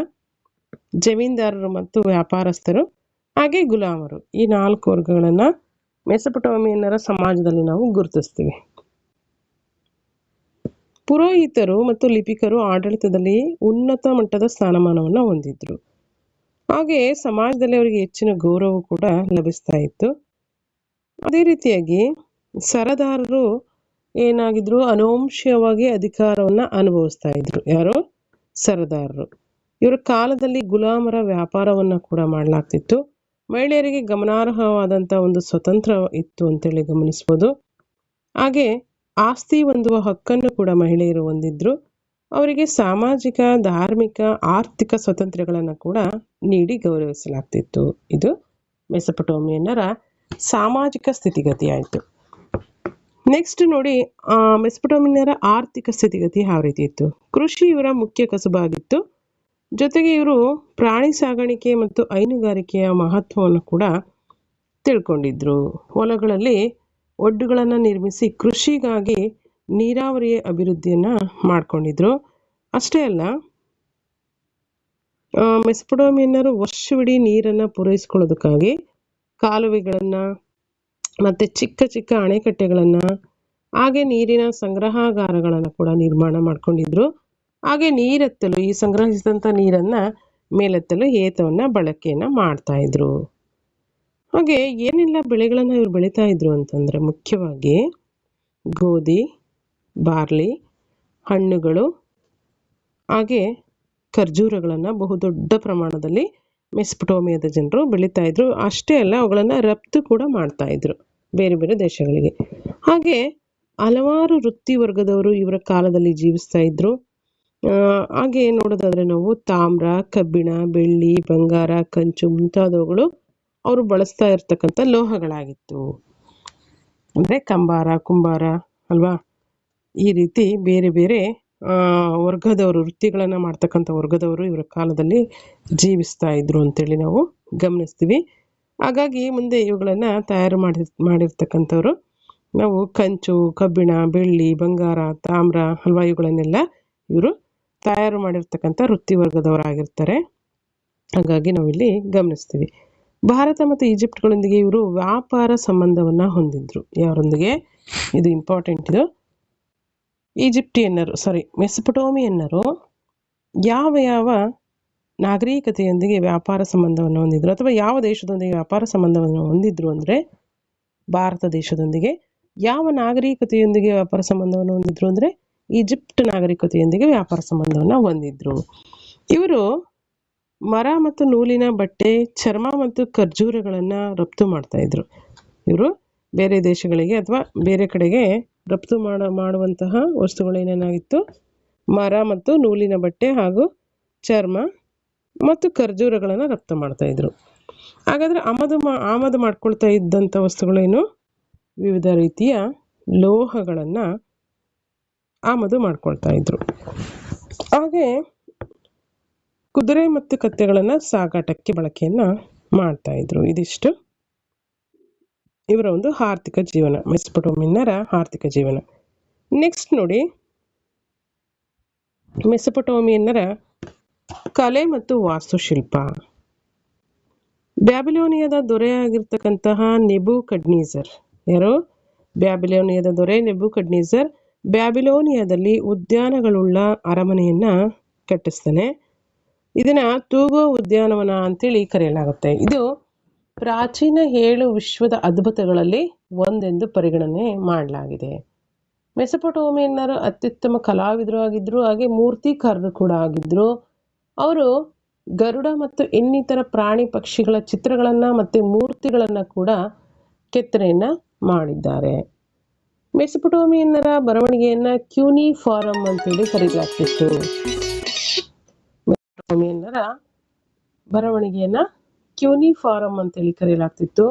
ಜಮೀನ್ದಾರರು ಮತ್ತು ವ್ಯಾಪಾರಸ್ಥರು, ಹಾಗೆ ಗುಲಾಮರು. ಈ 4 ವರ್ಗಗಳನ್ನು ಮೆಸೊಪೊಟೇಮಿಯನ್ನರ ಸಮಾಜದಲ್ಲಿ ನಾವು ಗುರುತಿಸ್ತೀವಿ. ಪುರೋಹಿತರು ಮತ್ತು ಲಿಪಿಕರು ಆಡಳಿತದಲ್ಲಿ ಉನ್ನತ ಮಟ್ಟದ ಸ್ಥಾನಮಾನವನ್ನು ಹೊಂದಿದ್ರು. ಹಾಗೆ ಸಮಾಜದಲ್ಲಿ ಅವರಿಗೆ ಹೆಚ್ಚಿನ ಗೌರವ ಕೂಡ ಲಭಿಸ್ತಾ ಇತ್ತು. ಅದೇ ರೀತಿಯಾಗಿ ಸರದಾರರು ಏನಾಗಿದ್ರು, ಅನುವಂಶೀಯವಾಗಿ ಅಧಿಕಾರವನ್ನು ಅನುಭವಿಸ್ತಾ ಇದ್ರು. ಯಾರು? ಸರದಾರರು. ಇವರ ಕಾಲದಲ್ಲಿ ಗುಲಾಮರ ವ್ಯಾಪಾರವನ್ನು ಕೂಡ ಮಾಡಲಾಗ್ತಿತ್ತು. ಮಹಿಳೆಯರಿಗೆ ಗಮನಾರ್ಹವಾದಂಥ ಒಂದು ಸ್ವತಂತ್ರ ಇತ್ತು ಅಂತೇಳಿ ಗಮನಿಸ್ಬೋದು. ಹಾಗೆ ಆಸ್ತಿ ಹೊಂದುವ ಹಕ್ಕನ್ನು ಕೂಡ ಮಹಿಳೆಯರು ಹೊಂದಿದ್ರು. ಅವರಿಗೆ ಸಾಮಾಜಿಕ, ಧಾರ್ಮಿಕ, ಆರ್ಥಿಕ ಸ್ವಾತಂತ್ರ್ಯಗಳನ್ನು ಕೂಡ ನೀಡಿ ಗೌರವಿಸಲಾಗ್ತಿತ್ತು. ಇದು ಮೆಸೊಪೊಟೇಮಿಯನ್ನರ ಸಾಮಾಜಿಕ ಸ್ಥಿತಿಗತಿ ಆಯಿತು. ನೆಕ್ಸ್ಟ್ ನೋಡಿ, ಮೆಸೊಪೊಟೇಮಿಯನ್ನರ ಆರ್ಥಿಕ ಸ್ಥಿತಿಗತಿ ಯಾವ ರೀತಿ ಇತ್ತು? ಕೃಷಿ ಇವರ ಮುಖ್ಯ ಕಸುಬಾಗಿತ್ತು. ಜೊತೆಗೆ ಇವರು ಪ್ರಾಣಿ ಸಾಗಾಣಿಕೆ ಮತ್ತು ಹೈನುಗಾರಿಕೆಯ ಮಹತ್ವವನ್ನು ಕೂಡ ತಿಳ್ಕೊಂಡಿದ್ರು. ಹೊಲಗಳಲ್ಲಿ ಒಡ್ಡುಗಳನ್ನು ನಿರ್ಮಿಸಿ ಕೃಷಿಗಾಗಿ ನೀರಾವರಿಯ ಅಭಿವೃದ್ಧಿಯನ್ನು ಮಾಡ್ಕೊಂಡಿದ್ರು. ಅಷ್ಟೇ ಅಲ್ಲ, ಮೆಸೊಪೊಟೇಮಿಯನ್ನರು ವರ್ಷವಿಡೀ ನೀರನ್ನು ಪೂರೈಸ್ಕೊಳ್ಳೋದಕ್ಕಾಗಿ ಕಾಲುವೆಗಳನ್ನು ಮತ್ತು ಚಿಕ್ಕ ಚಿಕ್ಕ ಅಣೆಕಟ್ಟೆಗಳನ್ನು, ಹಾಗೆ ನೀರಿನ ಸಂಗ್ರಹಾಗಾರಗಳನ್ನು ಕೂಡ ನಿರ್ಮಾಣ ಮಾಡ್ಕೊಂಡಿದ್ರು. ಹಾಗೆ ನೀರೆತ್ತಲು, ಈ ಸಂಗ್ರಹಿಸಿದಂಥ ನೀರನ್ನು ಮೇಲೆತ್ತಲು ಏತವನ್ನು ಬಳಕೆಯನ್ನು ಮಾಡ್ತಾಯಿದ್ರು. ಹಾಗೆ ಏನೆಲ್ಲ ಬೆಳೆಗಳನ್ನು ಇವರು ಬೆಳೀತಾ ಇದ್ರು ಅಂತಂದರೆ, ಮುಖ್ಯವಾಗಿ ಗೋಧಿ, ಬಾರ್ಲಿ, ಹಣ್ಣುಗಳು, ಹಾಗೆ ಖರ್ಜೂರಗಳನ್ನು ಬಹುದೊಡ್ಡ ಪ್ರಮಾಣದಲ್ಲಿ ಮೆಸೊಪೊಟೇಮಿಯಾದ ಜನರು ಬೆಳೀತಾ ಇದ್ರು. ಅಷ್ಟೇ ಅಲ್ಲ, ಅವುಗಳನ್ನು ರಫ್ತು ಕೂಡ ಮಾಡ್ತಾಯಿದ್ರು ಬೇರೆ ಬೇರೆ ದೇಶಗಳಿಗೆ. ಹಾಗೆ ಹಲವಾರು ವೃತ್ತಿ ವರ್ಗದವರು ಇವರ ಕಾಲದಲ್ಲಿ ಜೀವಿಸ್ತಾ ಇದ್ರು. ಹಾಗೆ ನೋಡೋದಾದರೆ ನಾವು ತಾಮ್ರ, ಕಬ್ಬಿಣ, ಬೆಳ್ಳಿ, ಬಂಗಾರ, ಕಂಚು ಮುಂತಾದವುಗಳು ಅವರು ಬಳಸ್ತಾ ಇರ್ತಕ್ಕಂಥ ಲೋಹಗಳಾಗಿತ್ತು. ಅಂದರೆ ಕಂಬಾರ, ಕುಂಬಾರ ಅಲ್ವಾ, ಈ ರೀತಿ ಬೇರೆ ಬೇರೆ ವರ್ಗದವರು, ವೃತ್ತಿಗಳನ್ನು ಮಾಡ್ತಕ್ಕಂಥ ವರ್ಗದವರು ಇವರ ಕಾಲದಲ್ಲಿ ಜೀವಿಸ್ತಾ ಇದ್ರು ಅಂತೇಳಿ ನಾವು ಗಮನಿಸ್ತೀವಿ. ಹಾಗಾಗಿ ಮುಂದೆ ಇವುಗಳನ್ನು ತಯಾರು ಮಾಡಿರ್ತಕ್ಕಂಥವ್ರು ನಾವು ಕಂಚು, ಕಬ್ಬಿಣ, ಬೆಳ್ಳಿ, ಬಂಗಾರ, ತಾಮ್ರ ಅಲ್ವಾ, ಇವುಗಳನ್ನೆಲ್ಲ ಇವರು ತಯಾರು ಮಾಡಿರ್ತಕ್ಕಂಥ ವೃತ್ತಿ ವರ್ಗದವರಾಗಿರ್ತಾರೆ. ಹಾಗಾಗಿ ನಾವಿಲ್ಲಿ ಗಮನಿಸ್ತೀವಿ. ಭಾರತ ಮತ್ತು ಈಜಿಪ್ಟ್ಗಳೊಂದಿಗೆ ಇವರು ವ್ಯಾಪಾರ ಸಂಬಂಧವನ್ನು ಹೊಂದಿದ್ರು. ಯಾರೊಂದಿಗೆ? ಇದು ಇಂಪಾರ್ಟೆಂಟ್. ಇದು ಮೆಸೊಪೊಟೇಮಿಯನ್ನರು ಯಾವ ಯಾವ ನಾಗರಿಕತೆಯೊಂದಿಗೆ ವ್ಯಾಪಾರ ಸಂಬಂಧವನ್ನು ಹೊಂದಿದ್ರು, ಅಥವಾ ಯಾವ ದೇಶದೊಂದಿಗೆ ವ್ಯಾಪಾರ ಸಂಬಂಧವನ್ನು ಹೊಂದಿದ್ರು ಅಂದರೆ, ಭಾರತ ದೇಶದೊಂದಿಗೆ. ಯಾವ ನಾಗರಿಕತೆಯೊಂದಿಗೆ ವ್ಯಾಪಾರ ಸಂಬಂಧವನ್ನು ಹೊಂದಿದ್ರು ಅಂದರೆ, ಈಜಿಪ್ಟ್ ನಾಗರಿಕತೆಯೊಂದಿಗೆ ವ್ಯಾಪಾರ ಸಂಬಂಧವನ್ನು ಹೊಂದಿದ್ರು. ಇವರು ಮರ ಮತ್ತು ನೂಲಿನ ಬಟ್ಟೆ, ಚರ್ಮ ಮತ್ತು ಖರ್ಜೂರಗಳನ್ನು ರಫ್ತು ಮಾಡ್ತಾಯಿದ್ರು. ಇವರು ಬೇರೆ ದೇಶಗಳಿಗೆ ಅಥವಾ ಬೇರೆ ಕಡೆಗೆ ರಫ್ತು ಮಾಡುವಂತಹ ವಸ್ತುಗಳೇನೇನಾಗಿತ್ತು? ಮರ ಮತ್ತು ನೂಲಿನ ಬಟ್ಟೆ ಹಾಗೂ ಚರ್ಮ ಮತ್ತು ಖರ್ಜೂರಗಳನ್ನು ರಫ್ತು ಮಾಡ್ತಾಯಿದ್ರು. ಹಾಗಾದರೆ ಆಮದು ಮಾಡ್ಕೊಳ್ತಾ ಇದ್ದಂಥ ವಸ್ತುಗಳೇನು? ವಿವಿಧ ರೀತಿಯ ಲೋಹಗಳನ್ನು ಆಮದು ಮಾಡ್ಕೊಳ್ತಾ ಇದ್ರು. ಹಾಗೆ ಕುದುರೆ ಮತ್ತು ಕತ್ತೆಗಳನ್ನು ಸಾಗಾಟಕ್ಕೆ ಬಳಕೆಯನ್ನು ಮಾಡ್ತಾಯಿದ್ರು. ಇದಿಷ್ಟು ಇವರ ಒಂದು ಆರ್ಥಿಕ ಜೀವನ, ಮೆಸೊಪೊಟೇಮಿಯನ್ನರ ಆರ್ಥಿಕ ಜೀವನ. ನೆಕ್ಸ್ಟ್ ನೋಡಿ, ಮೆಸೊಪೊಟೇಮಿಯನ್ನರ ಕಲೆ ಮತ್ತು ವಾಸ್ತುಶಿಲ್ಪ. ಬ್ಯಾಬಿಲೋನಿಯಾದ ದೊರೆಯಾಗಿರ್ತಕ್ಕಂತಹ ನೆಬೂಕಡ್ನೆಜರ್, ಯಾರು? ಬ್ಯಾಬಿಲೋನಿಯಾದ ದೊರೆ ನೆಬೂಕಡ್ನೆಜರ್ ಬ್ಯಾಬಿಲೋನಿಯಾದಲ್ಲಿ ಉದ್ಯಾನಗಳುಳ್ಳ ಅರಮನೆಯನ್ನು ಕಟ್ಟಿಸ್ತಾನೆ. ಇದನ್ನು ತೂಗೋ ಉದ್ಯಾನವನ ಅಂತೇಳಿ ಕರೆಯಲಾಗುತ್ತೆ. ಇದು ಪ್ರಾಚೀನ 7 ವಿಶ್ವದ ಅದ್ಭುತಗಳಲ್ಲಿ ಒಂದೆಂದು ಪರಿಗಣನೆ ಮಾಡಲಾಗಿದೆ. ಮೆಸೊಪೊಟೇಮಿಯನ್ನರು ಅತ್ಯುತ್ತಮ ಕಲಾವಿದರು ಆಗಿದ್ದರು, ಹಾಗೆ ಮೂರ್ತಿಕಾರರು ಕೂಡ ಆಗಿದ್ದರು. ಅವರು ಗರುಡ ಮತ್ತು ಇನ್ನಿತರ ಪ್ರಾಣಿ ಪಕ್ಷಿಗಳ ಚಿತ್ರಗಳನ್ನು ಮತ್ತು ಮೂರ್ತಿಗಳನ್ನು ಕೂಡ ಕೆತ್ತನೆಯನ್ನು ಮಾಡಿದ್ದಾರೆ. ಮೆಸೊಪೊಟೇಮಿಯನ್ನರ ಬರವಣಿಗೆಯನ್ನ ಕ್ಯೂನಿಫಾರಂ ಅಂತೇಳಿ ಕರೀಲಾಗ್ತಿತ್ತು. ಮೆಸೊಪೊಟೇಮಿಯನ್ನರ ಬರವಣಿಗೆಯನ್ನ ಕ್ಯೂನಿಫಾರಂ ಅಂತೇಳಿ ಕರೆಯಲಾಗ್ತಿತ್ತು.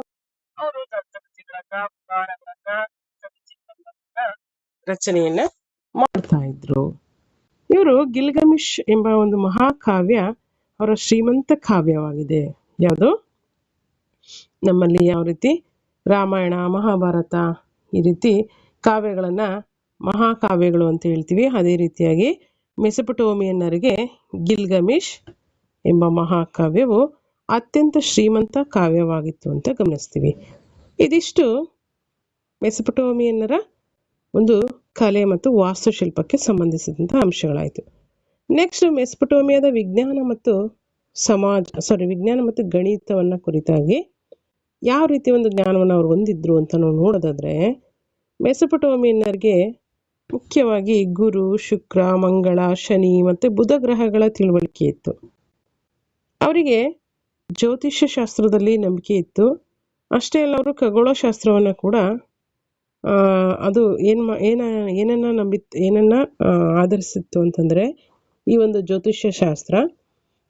ಅವರು ದಂತಕಥೆಗಳನ್ನ, ಪುರಾಣಗಳನ್ನ, ಕವಿತೆಗಳನ್ನ ರಚನೆಯನ್ನ ಮಾಡ್ತಾ ಇದ್ರು. ಇವರು ಗಿಲ್ಗಮಿಶ್ ಎಂಬ ಒಂದು ಮಹಾಕಾವ್ಯ ಅವರ ಶ್ರೀಮಂತ ಕಾವ್ಯವಾಗಿದೆ. ಯಾವುದು? ನಮ್ಮಲ್ಲಿ ಯಾವ ರೀತಿ ರಾಮಾಯಣ, ಮಹಾಭಾರತ ಈ ರೀತಿ ಕಾವ್ಯಗಳನ್ನ ಮಹಾಕಾವ್ಯಗಳು ಅಂತ ಹೇಳ್ತೀವಿ, ಅದೇ ರೀತಿಯಾಗಿ ಮೆಸೊಪೊಟೇಮಿಯನ್ನರಿಗೆ ಗಿಲ್ಗಮಿಶ್ ಎಂಬ ಮಹಾಕಾವ್ಯವು ಅತ್ಯಂತ ಶ್ರೀಮಂತ ಕಾವ್ಯವಾಗಿತ್ತು ಅಂತ ಗಮನಿಸ್ತೀವಿ. ಇದಿಷ್ಟು ಮೆಸೊಪೊಟೇಮಿಯನ್ನರ ಒಂದು ಕಲೆ ಮತ್ತು ವಾಸ್ತುಶಿಲ್ಪಕ್ಕೆ ಸಂಬಂಧಿಸಿದಂಥ ಅಂಶಗಳಾಯಿತು. ನೆಕ್ಸ್ಟ್ ಮೆಸೊಪೊಟೇಮಿಯಾದ ವಿಜ್ಞಾನ ಮತ್ತು ವಿಜ್ಞಾನ ಮತ್ತು ಗಣಿತವನ್ನು ಕುರಿತಾಗಿ ಯಾವ ರೀತಿ ಒಂದು ಜ್ಞಾನವನ್ನು ಅವರು ಹೊಂದಿದ್ರು ಅಂತ ನಾವು ನೋಡೋದಾದ್ರೆ, ಮೆಸೊಪೊಟೇಮಿಯನ್ನರಿಗೆ ಮುಖ್ಯವಾಗಿ ಗುರು, ಶುಕ್ರ, ಮಂಗಳ, ಶನಿ ಮತ್ತು ಬುಧ ಗ್ರಹಗಳ ತಿಳುವಳಿಕೆ ಇತ್ತು. ಅವರಿಗೆ ಜ್ಯೋತಿಷ್ಯ ಶಾಸ್ತ್ರದಲ್ಲಿ ನಂಬಿಕೆ ಇತ್ತು. ಅಷ್ಟೇ ಅಲ್ಲ, ಅವರು ಖಗೋಳಶಾಸ್ತ್ರವನ್ನು ಕೂಡ ಅದು ಏನನ್ನ ಆಧರಿಸಿತ್ತು ಅಂತಂದರೆ, ಈ ಒಂದು ಜ್ಯೋತಿಷ್ಯ ಶಾಸ್ತ್ರ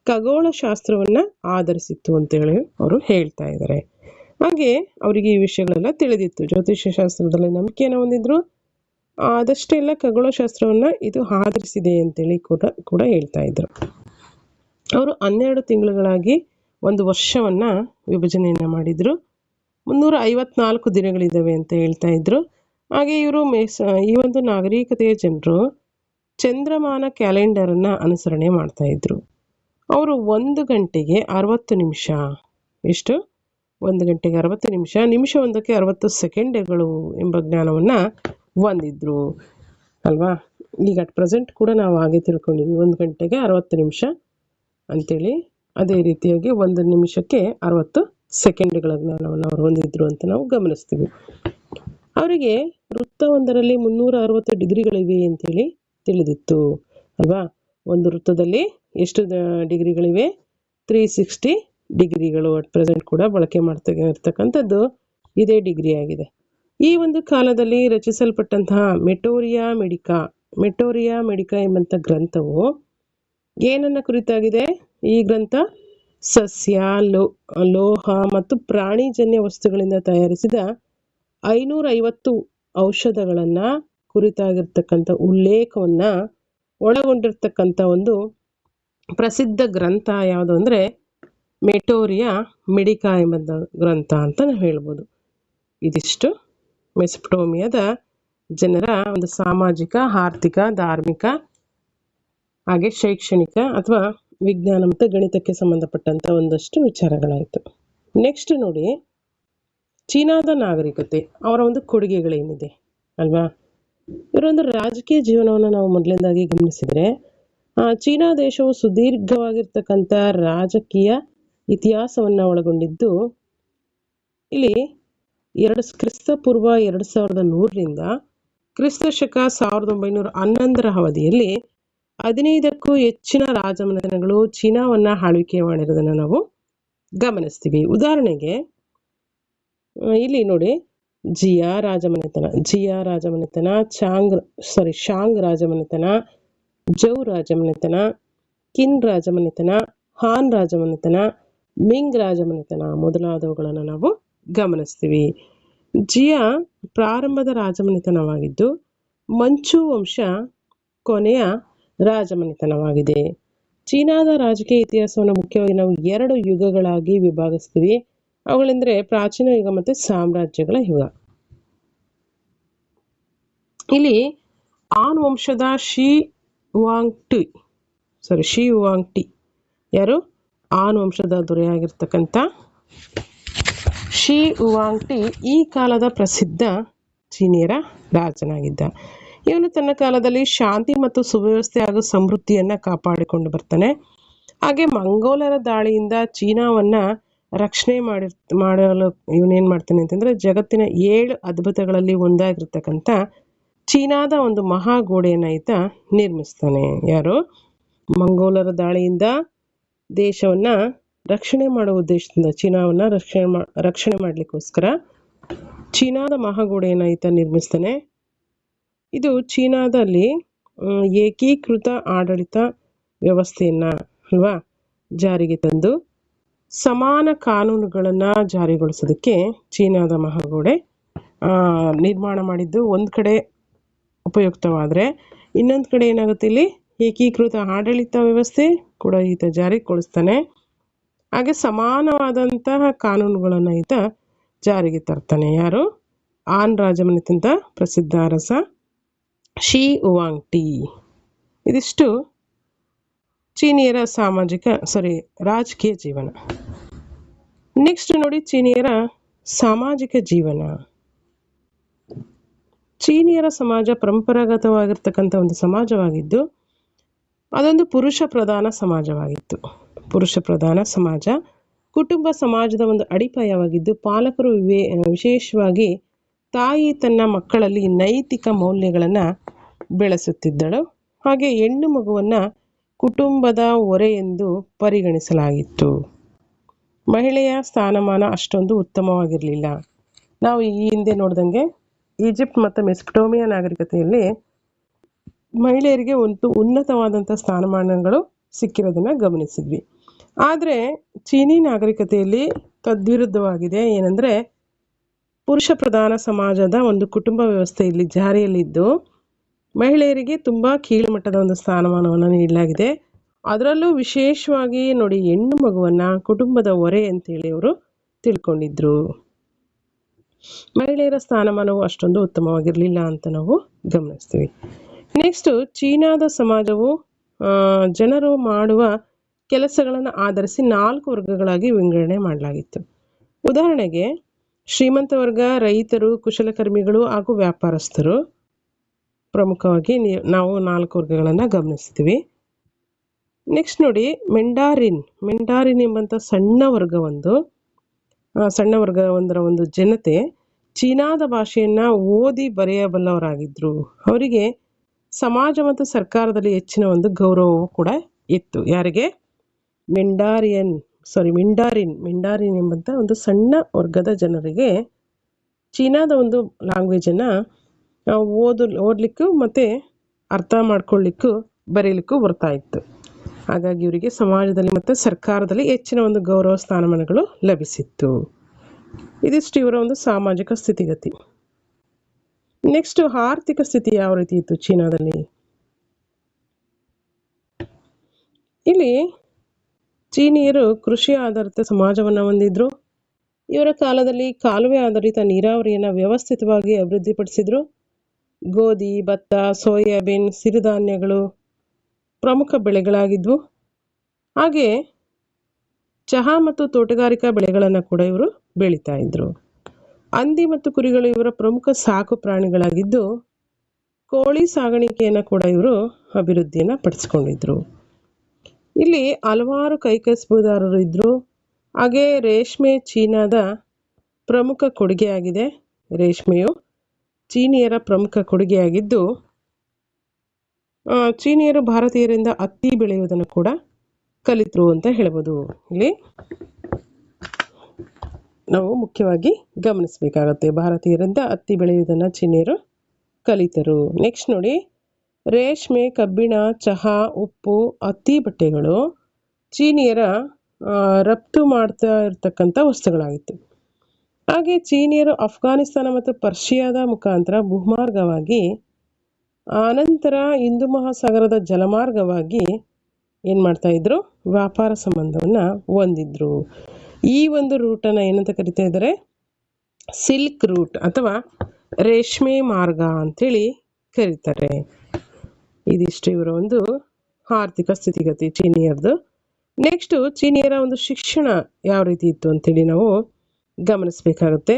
ಖಗೋಳಶಾಸ್ತ್ರವನ್ನು ಆಧರಿಸಿತ್ತು ಅಂತೇಳಿ ಅವರು ಹೇಳ್ತಾ ಇದ್ದಾರೆ. ಹಾಗೆ ಅವರಿಗೆ ಈ ವಿಷಯಗಳೆಲ್ಲ ತಿಳಿದಿತ್ತು. ಜ್ಯೋತಿಷ್ಯ ಶಾಸ್ತ್ರದಲ್ಲಿ ನಂಬಿಕೆಯನ್ನು ಹೊಂದಿದ್ರು, ಅದಷ್ಟೇ ಎಲ್ಲ ಖಗೋಳಶಾಸ್ತ್ರವನ್ನು ಇದು ಆಧರಿಸಿದೆ ಅಂತೇಳಿ ಕೂಡ ಹೇಳ್ತಾ ಇದ್ರು. ಅವರು 12 ತಿಂಗಳುಗಳಾಗಿ ಒಂದು ವರ್ಷವನ್ನು ವಿಭಜನೆಯನ್ನು ಮಾಡಿದರು. 354 ದಿನಗಳಿದ್ದಾವೆ ಅಂತ ಹೇಳ್ತಾ ಇದ್ರು. ಹಾಗೆ ಇವರು ಈ ಒಂದು ನಾಗರಿಕತೆಯ ಜನರು ಚಂದ್ರಮಾನ ಕ್ಯಾಲೆಂಡರನ್ನು ಅನುಸರಣೆ ಮಾಡ್ತಾ ಇದ್ರು. ಅವರು 1 ಗಂಟೆಗೆ 60 ನಿಮಿಷ, ಎಷ್ಟು? 1 ಗಂಟೆಗೆ 60 ನಿಮಿಷ, ನಿಮಿಷ ಒಂದಕ್ಕೆ 60 ಸೆಕೆಂಡ್ಗಳು ಎಂಬ ಜ್ಞಾನವನ್ನು ಹೊಂದಿದ್ರು ಅಲ್ವಾ. ಈಗ ಅಟ್ ಪ್ರೆಸೆಂಟ್ ಕೂಡ ನಾವು ಹಾಗೆ ತಿಳ್ಕೊಂಡಿದ್ವಿ, 1 ಗಂಟೆಗೆ 60 ನಿಮಿಷ ಅಂತೇಳಿ. ಅದೇ ರೀತಿಯಾಗಿ 1 ನಿಮಿಷಕ್ಕೆ 60 ಸೆಕೆಂಡ್ಗಳ ಜ್ಞಾನವನ್ನು ಅವರು ಹೊಂದಿದ್ರು ಅಂತ ನಾವು ಗಮನಿಸ್ತೀವಿ. ಅವರಿಗೆ ವೃತ್ತವೊಂದರಲ್ಲಿ 360 ಡಿಗ್ರಿಗಳಿವೆ ಅಂತೇಳಿ ತಿಳಿದಿತ್ತು ಅಲ್ವಾ. ಒಂದು ವೃತ್ತದಲ್ಲಿ ಎಷ್ಟು ಡಿಗ್ರಿಗಳಿವೆ? 360 ಡಿಗ್ರಿಗಳು ಅಟ್ ಪ್ರೆಸೆಂಟ್ ಕೂಡ ಬಳಕೆ ಮಾಡ್ತಾ ಇರ್ತಕ್ಕಂಥದ್ದು ಇದೇ ಡಿಗ್ರಿ ಆಗಿದೆ. ಈ ಒಂದು ಕಾಲದಲ್ಲಿ ರಚಿಸಲ್ಪಟ್ಟಂತಹ ಮೆಟೋರಿಯಾ ಮೆಡಿಕಾ ಎಂಬಂಥ ಗ್ರಂಥವು ಏನನ್ನ ಕುರಿತಾಗಿದೆ? ಈ ಗ್ರಂಥ ಸಸ್ಯ, ಲೋಹ ಮತ್ತು ಪ್ರಾಣಿಜನ್ಯ ವಸ್ತುಗಳಿಂದ ತಯಾರಿಸಿದ 550 ಔಷಧಗಳನ್ನು ಕುರಿತಾಗಿರ್ತಕ್ಕಂಥ ಉಲ್ಲೇಖವನ್ನು ಒಳಗೊಂಡಿರ್ತಕ್ಕಂಥ ಒಂದು ಪ್ರಸಿದ್ಧ ಗ್ರಂಥ ಯಾವುದು ಅಂದರೆ ಮೆಟೋರಿಯಾ ಮೆಡಿಕಾ ಎಂಬ ಗ್ರಂಥ ಅಂತ ನಾವು ಹೇಳ್ಬೋದು. ಇದಿಷ್ಟು ಮೆಸೊಪೊಟೇಮಿಯಾದ ಜನರ ಒಂದು ಸಾಮಾಜಿಕ, ಆರ್ಥಿಕ, ಧಾರ್ಮಿಕ ಹಾಗೆ ಶೈಕ್ಷಣಿಕ ಅಥವಾ ವಿಜ್ಞಾನ ಮತ್ತು ಗಣಿತಕ್ಕೆ ಸಂಬಂಧಪಟ್ಟಂಥ ಒಂದಷ್ಟು ವಿಚಾರಗಳಾಯಿತು. ನೆಕ್ಸ್ಟ್ ನೋಡಿ, ಚೀನಾದ ನಾಗರಿಕತೆ, ಅವರ ಒಂದು ಕೊಡುಗೆಗಳೇನಿದೆ ಅಲ್ವಾ. ಇವರ ಒಂದು ರಾಜಕೀಯ ಜೀವನವನ್ನು ನಾವು ಮೊದಲನೇದಾಗಿ ಗಮನಿಸಿದರೆ, ಚೀನಾ ದೇಶವು ಸುದೀರ್ಘವಾಗಿರ್ತಕ್ಕಂಥ ರಾಜಕೀಯ ಇತಿಹಾಸವನ್ನು ಒಳಗೊಂಡಿದ್ದು, ಇಲ್ಲಿ ಕ್ರಿಸ್ತಪೂರ್ವ 2100ರಿಂದ ಕ್ರಿಸ್ತಶಕ 1911ರ ಅವಧಿಯಲ್ಲಿ 15ಕ್ಕೂ ಹೆಚ್ಚಿನ ರಾಜಮನೆತನಗಳು ಚೀನಾವನ್ನು ಆಳ್ವಿಕೆ ಮಾಡಿರೋದನ್ನು ನಾವು ಗಮನಿಸ್ತೀವಿ. ಉದಾಹರಣೆಗೆ ಇಲ್ಲಿ ನೋಡಿ, ಜಿಯಾ ರಾಜಮನೆತನ, ಶಾಂಗ್ ರಾಜಮನೆತನ, ಜೌ ರಾಜಮನೆತನ, ಕಿನ್ ರಾಜಮನೆತನ, ಹಾನ್ ರಾಜಮನೆತನ, ಮಿಂಗ್ ರಾಜಮನೆತನ ಮೊದಲಾದವುಗಳನ್ನು ನಾವು ಗಮನಿಸ್ತೀವಿ. ಜಿಯಾ ಪ್ರಾರಂಭದ ರಾಜಮನೆತನವಾಗಿದ್ದು, ಮಂಚು ವಂಶ ಕೊನೆಯ ರಾಜಮನೆತನವಾಗಿದೆ. ಚೀನಾದ ರಾಜಕೀಯ ಇತಿಹಾಸವನ್ನು ಮುಖ್ಯವಾಗಿ ನಾವು 2 ಯುಗಗಳಾಗಿ ವಿಭಾಗಿಸ್ತೀವಿ. ಅವುಗಳೆಂದರೆ ಪ್ರಾಚೀನ ಯುಗ ಮತ್ತು ಸಾಮ್ರಾಜ್ಯಗಳ ಯುಗ. ಇಲ್ಲಿ ಆನ್ ವಂಶದ ಶಿ ಹುವಾಂಗ್ ಟಿ ಯಾರು? ಆನ್ ವಂಶದ ದೊರೆಯಾಗಿರ್ತಕ್ಕಂಥ ಶಿ ಹುವಾಂಗ್-ಟಿ ಈ ಕಾಲದ ಪ್ರಸಿದ್ಧ ಚೀನಿಯರ ರಾಜನಾಗಿದ್ದ. ಇವನು ತನ್ನ ಕಾಲದಲ್ಲಿ ಶಾಂತಿ ಮತ್ತು ಸುವ್ಯವಸ್ಥೆ ಹಾಗೂ ಸಮೃದ್ಧಿಯನ್ನು ಕಾಪಾಡಿಕೊಂಡು ಬರ್ತಾನೆ. ಹಾಗೆ ಮಂಗೋಲರ ದಾಳಿಯಿಂದ ಚೀನಾವನ್ನು ರಕ್ಷಣೆ ಮಾಡಲು ಇವನೇನು ಮಾಡ್ತಾನೆ ಅಂತಂದರೆ, ಜಗತ್ತಿನ 7 ಅದ್ಭುತಗಳಲ್ಲಿ ಒಂದಾಗಿರ್ತಕ್ಕಂಥ ಚೀನಾದ ಒಂದು ಮಹಾಗೋಡೆಯನ್ನು ಈತ ನಿರ್ಮಿಸ್ತಾನೆ. ಯಾರು? ಮಂಗೋಲರ ದಾಳಿಯಿಂದ ದೇಶವನ್ನು ರಕ್ಷಣೆ ಮಾಡುವ ಉದ್ದೇಶದಿಂದ, ಚೀನಾವನ್ನು ರಕ್ಷಣೆ ಮಾಡಲಿಕ್ಕೋಸ್ಕರ ಚೀನಾದ ಮಹಾಗೋಡೆಯನ್ನು ಈತ ನಿರ್ಮಿಸ್ತಾನೆ. ಇದು ಚೀನಾದಲ್ಲಿ ಏಕೀಕೃತ ಆಡಳಿತ ವ್ಯವಸ್ಥೆಯನ್ನು ಅಲ್ವಾ ಜಾರಿಗೆ ತಂದು ಸಮಾನ ಕಾನೂನುಗಳನ್ನು ಜಾರಿಗೊಳಿಸೋದಕ್ಕೆ ಚೀನಾದ ಮಹಾಗೋಡೆ ನಿರ್ಮಾಣ ಮಾಡಿದ್ದು ಒಂದು ಕಡೆ ಉಪಯುಕ್ತವಾದರೆ, ಇನ್ನೊಂದು ಕಡೆ ಏನಾಗುತ್ತೆ, ಇಲ್ಲಿ ಏಕೀಕೃತ ಆಡಳಿತ ವ್ಯವಸ್ಥೆ ಕೂಡ ಈತ ಜಾರಿಗೊಳಿಸ್ತಾನೆ. ಹಾಗೆ ಸಮಾನವಾದಂತಹ ಕಾನೂನುಗಳನ್ನು ಈತ ಜಾರಿಗೆ ತರ್ತಾನೆ. ಯಾರು? ಆನ್ ರಾಜಮನೆತನದ ಪ್ರಸಿದ್ಧ ಅರಸ ಶಿ ಹುವಾಂಗ್ಟಿ. ಇದಿಷ್ಟು ಚೀನಿಯರ ರಾಜಕೀಯ ಜೀವನ. ನೆಕ್ಸ್ಟ್ ನೋಡಿ, ಚೀನಿಯರ ಸಾಮಾಜಿಕ ಜೀವನ. ಚೀನಿಯರ ಸಮಾಜ ಪರಂಪರಾಗತವಾಗಿರ್ತಕ್ಕಂಥ ಒಂದು ಸಮಾಜವಾಗಿದ್ದು ಅದೊಂದು ಪುರುಷ ಪ್ರಧಾನ ಸಮಾಜವಾಗಿತ್ತು. ಪುರುಷ ಪ್ರಧಾನ ಸಮಾಜ ಕುಟುಂಬ ಸಮಾಜದ ಒಂದು ಅಡಿಪಾಯವಾಗಿದ್ದು, ಪಾಲಕರು ವಿಶೇಷವಾಗಿ ತಾಯಿ ತನ್ನ ಮಕ್ಕಳಲ್ಲಿ ನೈತಿಕ ಮೌಲ್ಯಗಳನ್ನು ಬೆಳೆಸುತ್ತಿದ್ದಳು. ಹಾಗೆ ಹೆಣ್ಣು ಮಗುವನ್ನು ಕುಟುಂಬದ ಹೊರೆ ಎಂದು ಪರಿಗಣಿಸಲಾಗಿತ್ತು. ಮಹಿಳೆಯ ಸ್ಥಾನಮಾನ ಅಷ್ಟೊಂದು ಉತ್ತಮವಾಗಿರಲಿಲ್ಲ. ನಾವು ಈ ಹಿಂದೆ ನೋಡ್ದಂಗೆ ಈಜಿಪ್ಟ್ ಮತ್ತು ಮೆಸ್ಪಟೋಮಿಯಾ ನಾಗರಿಕತೆಯಲ್ಲಿ ಮಹಿಳೆಯರಿಗೆ ಒಂದು ಉನ್ನತವಾದಂಥ ಸ್ಥಾನಮಾನಗಳು ಸಿಕ್ಕಿರೋದನ್ನು ಗಮನಿಸಿದ್ವಿ. ಆದರೆ ಚೀನಿ ನಾಗರಿಕತೆಯಲ್ಲಿ ತದ್ವಿರುದ್ಧವಾಗಿದೆ. ಏನಂದರೆ, ಪುರುಷ ಪ್ರಧಾನ ಸಮಾಜದ ಒಂದು ಕುಟುಂಬ ವ್ಯವಸ್ಥೆ ಇಲ್ಲಿ ಜಾರಿಯಲ್ಲಿದ್ದು ಮಹಿಳೆಯರಿಗೆ ತುಂಬ ಕೀಳುಮಟ್ಟದ ಒಂದು ಸ್ಥಾನಮಾನವನ್ನು ನೀಡಲಾಗಿದೆ. ಅದರಲ್ಲೂ ವಿಶೇಷವಾಗಿ ನೋಡಿ, ಹೆಣ್ಣು ಮಗುವನ್ನು ಕುಟುಂಬದ ಹೊರೆ ಅಂತೇಳಿ ಅವರು ತಿಳ್ಕೊಂಡಿದ್ರು. ಮಹಿಳೆಯರ ಸ್ಥಾನಮಾನವು ಅಷ್ಟೊಂದು ಉತ್ತಮವಾಗಿರಲಿಲ್ಲ ಅಂತ ನಾವು ಗಮನಿಸ್ತೀವಿ. ನೆಕ್ಸ್ಟು, ಚೀನಾದ ಸಮಾಜವು ಜನರು ಮಾಡುವ ಕೆಲಸಗಳನ್ನು ಆಧರಿಸಿ 4 ವರ್ಗಗಳಾಗಿ ವಿಂಗಡಣೆ ಮಾಡಲಾಗಿತ್ತು. ಉದಾಹರಣೆಗೆ, ಶ್ರೀಮಂತ ವರ್ಗ, ರೈತರು, ಕುಶಲಕರ್ಮಿಗಳು ಹಾಗೂ ವ್ಯಾಪಾರಸ್ಥರು. ಪ್ರಮುಖವಾಗಿ ನಾವು 4 ವರ್ಗಗಳನ್ನು ಗಮನಿಸ್ತೀವಿ. ನೆಕ್ಸ್ಟ್ ನೋಡಿ, ಮೆಂಡಾರಿನ್ ಎಂಬಂಥ ಸಣ್ಣ ವರ್ಗವೊಂದರ ಒಂದು ಜನತೆ ಚೀನಾದ ಭಾಷೆಯನ್ನು ಓದಿ ಬರೆಯಬಲ್ಲವರಾಗಿದ್ದರು. ಅವರಿಗೆ ಸಮಾಜ ಮತ್ತು ಸರ್ಕಾರದಲ್ಲಿ ಹೆಚ್ಚಿನ ಒಂದು ಗೌರವವು ಕೂಡ ಇತ್ತು. ಯಾರಿಗೆ? ಮೆಂಡಾರಿನ್ ಎಂಬಂಥ ಒಂದು ಸಣ್ಣ ವರ್ಗದ ಜನರಿಗೆ ಚೀನಾದ ಒಂದು ಲ್ಯಾಂಗ್ವೇಜನ್ನು ಓದಲಿಕ್ಕೂ ಮತ್ತು ಅರ್ಥ ಮಾಡ್ಕೊಳ್ಳಿಕ್ಕೂ ಬರೀಲಿಕ್ಕೂ ಬರ್ತಾ ಇತ್ತು. ಹಾಗಾಗಿ ಇವರಿಗೆ ಸಮಾಜದಲ್ಲಿ ಮತ್ತು ಸರ್ಕಾರದಲ್ಲಿ ಹೆಚ್ಚಿನ ಒಂದು ಗೌರವ ಸ್ಥಾನಮಾನಗಳು ಲಭಿಸಿತ್ತು. ಇದಿಷ್ಟು ಇವರ ಒಂದು ಸಾಮಾಜಿಕ ಸ್ಥಿತಿಗತಿ. ನೆಕ್ಸ್ಟ್, ಆರ್ಥಿಕ ಸ್ಥಿತಿ ಯಾವ ರೀತಿ ಇತ್ತು ಚೀನಾದಲ್ಲಿ? ಇಲ್ಲಿ ಚೀನಿಯರು ಕೃಷಿ ಆಧಾರಿತ ಸಮಾಜವನ್ನು ಹೊಂದಿದ್ರು. ಇವರ ಕಾಲದಲ್ಲಿ ಕಾಲುವೆ ಆಧಾರಿತ ನೀರಾವರಿಯನ್ನು ವ್ಯವಸ್ಥಿತವಾಗಿ ಅಭಿವೃದ್ಧಿಪಡಿಸಿದ್ರು. ಗೋಧಿ, ಭತ್ತ, ಸೋಯಾಬೀನ್, ಸಿರಿಧಾನ್ಯಗಳು ಪ್ರಮುಖ ಬೆಳೆಗಳಾಗಿದ್ವು. ಹಾಗೆ ಚಹಾ ಮತ್ತು ತೋಟಗಾರಿಕಾ ಬೆಳೆಗಳನ್ನು ಕೂಡ ಇವರು ಬೆಳೀತಾ ಇದ್ರು. ಹಂದಿ ಮತ್ತು ಕುರಿಗಳು ಇವರ ಪ್ರಮುಖ ಸಾಕು ಪ್ರಾಣಿಗಳಾಗಿದ್ದು ಕೋಳಿ ಸಾಗಾಣಿಕೆಯನ್ನು ಕೂಡ ಇವರು ಅಭಿವೃದ್ಧಿಯನ್ನು ಪಡಿಸ್ಕೊಂಡಿದ್ರು. ಇಲ್ಲಿ ಹಲವಾರು ಕೈಕೆಲಸಗಾರರು ಇದ್ದರು. ಹಾಗೆ ರೇಷ್ಮೆ ಚೀನಾದ ಪ್ರಮುಖ ಕೊಡುಗೆಯಾಗಿದೆ. ರೇಷ್ಮೆಯು ಚೀನಿಯರ ಪ್ರಮುಖ ಕೊಡುಗೆಯಾಗಿದ್ದು ಚೀನಿಯರು ಭಾರತೀಯರಿಂದ ಹತ್ತಿ ಬೆಳೆಯುವುದನ್ನು ಕೂಡ ಕಲಿತರು ಅಂತ ಹೇಳ್ಬೋದು. ಇಲ್ಲಿ ನಾವು ಮುಖ್ಯವಾಗಿ ಗಮನಿಸಬೇಕಾಗತ್ತೆ, ಭಾರತೀಯರಿಂದ ಹತ್ತಿ ಬೆಳೆಯುವುದನ್ನು ಚೀನಿಯರು ಕಲಿತರು. ನೆಕ್ಸ್ಟ್ ನೋಡಿ, ರೇಷ್ಮೆ, ಕಬ್ಬಿಣ, ಚಹಾ, ಉಪ್ಪು, ಹತ್ತಿ ಬಟ್ಟೆಗಳು ಚೀನಿಯರ ರಫ್ತು ಮಾಡ್ತಾ ಇರ್ತಕ್ಕಂಥ ವಸ್ತುಗಳಾಗಿತ್ತು. ಹಾಗೆ ಚೀನಿಯರು ಅಫ್ಘಾನಿಸ್ತಾನ ಮತ್ತು ಪರ್ಷಿಯಾದ ಮುಖಾಂತರ ಭೂಮಾರ್ಗವಾಗಿ ಆನಂತರ ಹಿಂದೂ ಮಹಾಸಾಗರದ ಜಲಮಾರ್ಗವಾಗಿ ಏನು ಮಾಡ್ತಾಯಿದ್ರು, ವ್ಯಾಪಾರ ಸಂಬಂಧವನ್ನು ಹೊಂದಿದ್ರು. ಈ ಒಂದು ರೂಟನ್ನು ಏನಂತ ಕರಿತಾ ಇದ್ದಾರೆ? ಸಿಲ್ಕ್ ರೂಟ್ ಅಥವಾ ರೇಷ್ಮೆ ಮಾರ್ಗ ಅಂಥೇಳಿ ಕರೀತಾರೆ. ಇದಿಷ್ಟು ಇವರ ಒಂದು ಆರ್ಥಿಕ ಸ್ಥಿತಿಗತಿ ಚೀನಿಯರದು. ನೆಕ್ಸ್ಟು, ಚೀನಿಯರ ಒಂದು ಶಿಕ್ಷಣ ಯಾವ ರೀತಿ ಇತ್ತು ಅಂಥೇಳಿ ನಾವು ಗಮನಿಸಬೇಕಾಗುತ್ತೆ.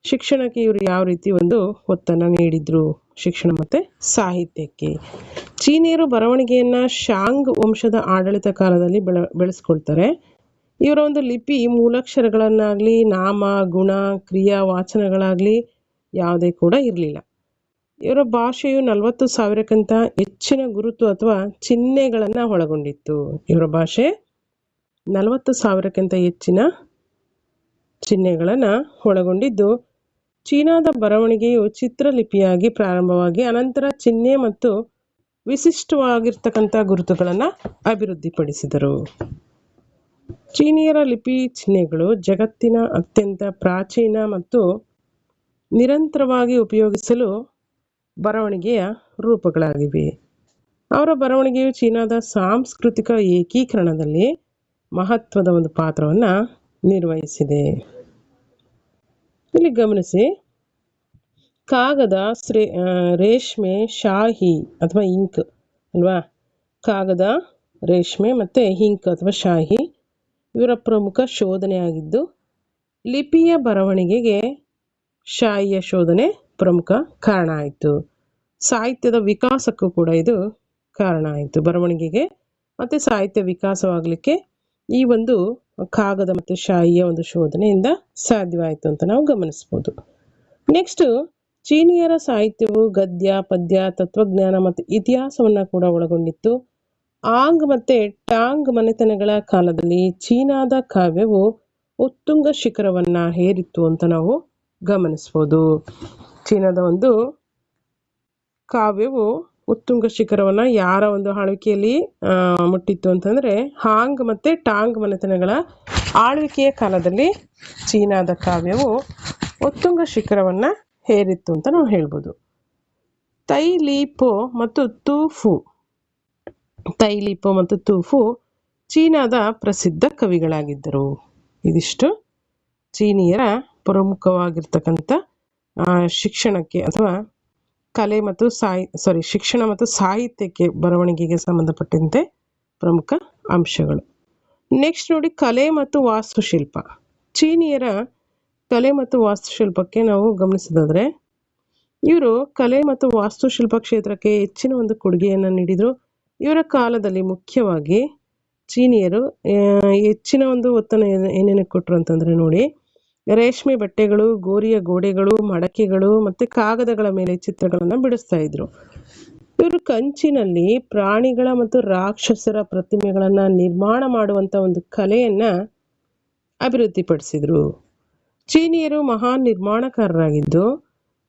ಶಿಕ್ಷಣಕ್ಕೆ ಇವರು ಯಾವ ರೀತಿ ಒಂದು ಒತ್ತನ್ನು ನೀಡಿದ್ರು, ಶಿಕ್ಷಣ ಮತ್ತು ಸಾಹಿತ್ಯಕ್ಕೆ. ಚೀನಿಯರು ಬರವಣಿಗೆಯನ್ನು ಶಾಂಗ್ ವಂಶದ ಆಡಳಿತ ಕಾಲದಲ್ಲಿ ಬೆಳೆಸ್ಕೊಳ್ತಾರೆ. ಇವರ ಒಂದು ಲಿಪಿ ಮೂಲಾಕ್ಷರಗಳನ್ನಾಗಲಿ ನಾಮ, ಗುಣ, ಕ್ರಿಯಾ, ವಾಚನಗಳಾಗಲಿ ಯಾವುದೇ ಕೂಡ ಇರಲಿಲ್ಲ. ಇವರ ಭಾಷೆಯು 40,000ಕ್ಕಿಂತ ಹೆಚ್ಚಿನ ಗುರುತು ಅಥವಾ ಚಿಹ್ನೆಗಳನ್ನು ಒಳಗೊಂಡಿತ್ತು. ಇವರ ಭಾಷೆ 40,000ಕ್ಕಿಂತ ಹೆಚ್ಚಿನ ಚಿಹ್ನೆಗಳನ್ನು ಒಳಗೊಂಡಿದ್ದು ಚೀನಾದ ಬರವಣಿಗೆಯು ಚಿತ್ರಲಿಪಿಯಾಗಿ ಪ್ರಾರಂಭವಾಗಿ ಅನಂತರ ಚಿಹ್ನೆ ಮತ್ತು ವಿಶಿಷ್ಟವಾಗಿರ್ತಕ್ಕಂಥ ಗುರುತುಗಳನ್ನು ಅಭಿವೃದ್ಧಿಪಡಿಸಿದರು. ಚೀನಿಯರ ಲಿಪಿ ಚಿಹ್ನೆಗಳು ಜಗತ್ತಿನ ಅತ್ಯಂತ ಪ್ರಾಚೀನ ಮತ್ತು ನಿರಂತರವಾಗಿ ಉಪಯೋಗಿಸಲು ಬರವಣಿಗೆಯ ರೂಪಗಳಾಗಿವೆ. ಅವರ ಬರವಣಿಗೆಯು ಚೀನಾದ ಸಾಂಸ್ಕೃತಿಕ ಏಕೀಕರಣದಲ್ಲಿ ಮಹತ್ವದ ಒಂದು ಪಾತ್ರವನ್ನು ನಿರ್ವಹಿಸಿದೆ. ಇಲ್ಲಿ ಗಮನಿಸಿ, ಕಾಗದ, ರೇಷ್ಮೆ, ಶಾಹಿ ಅಥವಾ ಇಂಕ್ ಅಲ್ವಾ, ಕಾಗದ, ರೇಷ್ಮೆ ಮತ್ತು ಇಂಕ್ ಅಥವಾ ಶಾಹಿ ಇವರ ಪ್ರಮುಖ ಶೋಧನೆಯಾಗಿದ್ದು, ಲಿಪಿಯ ಬರವಣಿಗೆಗೆ ಶಾಹಿಯ ಶೋಧನೆ ಪ್ರಮುಖ ಕಾರಣ ಆಯಿತು. ಸಾಹಿತ್ಯದ ವಿಕಾಸಕ್ಕೂ ಕೂಡ ಇದು ಕಾರಣ ಆಯಿತು. ಬರವಣಿಗೆಗೆ ಮತ್ತು ಸಾಹಿತ್ಯ ವಿಕಾಸವಾಗಲಿಕ್ಕೆ ಈ ಒಂದು ಕಾಗದ ಮತ್ತು ಶಾಹಿಯ ಒಂದು ಶೋಧನೆಯಿಂದ ಸಾಧ್ಯವಾಯಿತು ಅಂತ ನಾವು ಗಮನಿಸ್ಬೋದು. ನೆಕ್ಸ್ಟು, ಚೀನಿಯರ ಸಾಹಿತ್ಯವು ಗದ್ಯ, ಪದ್ಯ, ತತ್ವಜ್ಞಾನ ಮತ್ತು ಇತಿಹಾಸವನ್ನು ಕೂಡ ಒಳಗೊಂಡಿತ್ತು. ಆಂಗ್ ಮತ್ತು ಟಾಂಗ್ ಮನೆತನಗಳ ಕಾಲದಲ್ಲಿ ಚೀನಾದ ಕಾವ್ಯವು ಉತ್ತುಂಗ ಶಿಖರವನ್ನು ಹೇರಿತ್ತು ಅಂತ ನಾವು ಗಮನಿಸ್ಬೋದು. ಚೀನಾದ ಒಂದು ಕಾವ್ಯವು ಉತ್ತುಂಗ ಶಿಖರವನ್ನು ಯಾರ ಒಂದು ಆಳ್ವಿಕೆಯಲ್ಲಿ ಮುಟ್ಟಿತ್ತು ಅಂತಂದರೆ, ಹಾಂಗ್ ಮತ್ತು ಟಾಂಗ್ ಮನೆತನಗಳ ಆಳ್ವಿಕೆಯ ಕಾಲದಲ್ಲಿ ಚೀನಾದ ಕಾವ್ಯವು ಉತ್ತುಂಗ ಶಿಖರವನ್ನು ಹೇರಿತ್ತು ಅಂತ ನಾವು ಹೇಳ್ಬೋದು. ತೈಲೀಪೋ ಮತ್ತು ತೂಫು ಚೀನಾದ ಪ್ರಸಿದ್ಧ ಕವಿಗಳಾಗಿದ್ದರು. ಇದಿಷ್ಟು ಚೀನಿಯರ ಪ್ರಮುಖವಾಗಿರ್ತಕ್ಕಂಥ ಶಿಕ್ಷಣಕ್ಕೆ ಅಥವಾ ಕಲೆ ಮತ್ತು ಶಿಕ್ಷಣ ಮತ್ತು ಸಾಹಿತ್ಯಕ್ಕೆ, ಬರವಣಿಗೆಗೆ ಸಂಬಂಧಪಟ್ಟಂತೆ ಪ್ರಮುಖ ಅಂಶಗಳು. ನೆಕ್ಸ್ಟ್ ನೋಡಿ, ಕಲೆ ಮತ್ತು ವಾಸ್ತುಶಿಲ್ಪ. ಚೀನಿಯರ ಕಲೆ ಮತ್ತು ವಾಸ್ತುಶಿಲ್ಪಕ್ಕೆ ನಾವು ಗಮನಿಸೋದಾದರೆ, ಇವರು ಕಲೆ ಮತ್ತು ವಾಸ್ತುಶಿಲ್ಪ ಕ್ಷೇತ್ರಕ್ಕೆ ಹೆಚ್ಚಿನ ಒಂದು ಕೊಡುಗೆಯನ್ನು ನೀಡಿದರು. ಇವರ ಕಾಲದಲ್ಲಿ ಮುಖ್ಯವಾಗಿ ಚೀನಿಯರು ಹೆಚ್ಚಿನ ಒಂದು ಒತ್ತನ್ನು ಏನೇನಕ್ಕೆ ಕೊಟ್ಟರು ಅಂತಂದರೆ ನೋಡಿ, ರೇಷ್ಮೆ ಬಟ್ಟೆಗಳು, ಗೋರಿಯ ಗೋಡೆಗಳು, ಮಡಕೆಗಳು ಮತ್ತು ಕಾಗದಗಳ ಮೇಲೆ ಚಿತ್ರಗಳನ್ನು ಬಿಡಿಸ್ತಾ ಇದ್ರು. ಇವರು ಕಂಚಿನಲ್ಲಿ ಪ್ರಾಣಿಗಳ ಮತ್ತು ರಾಕ್ಷಸರ ಪ್ರತಿಮೆಗಳನ್ನು ನಿರ್ಮಾಣ ಮಾಡುವಂಥ ಒಂದು ಕಲೆಯನ್ನು ಅಭಿವೃದ್ಧಿಪಡಿಸಿದರು. ಚೀನಿಯರು ಮಹಾನ್ ನಿರ್ಮಾಣಕಾರರಾಗಿದ್ದು,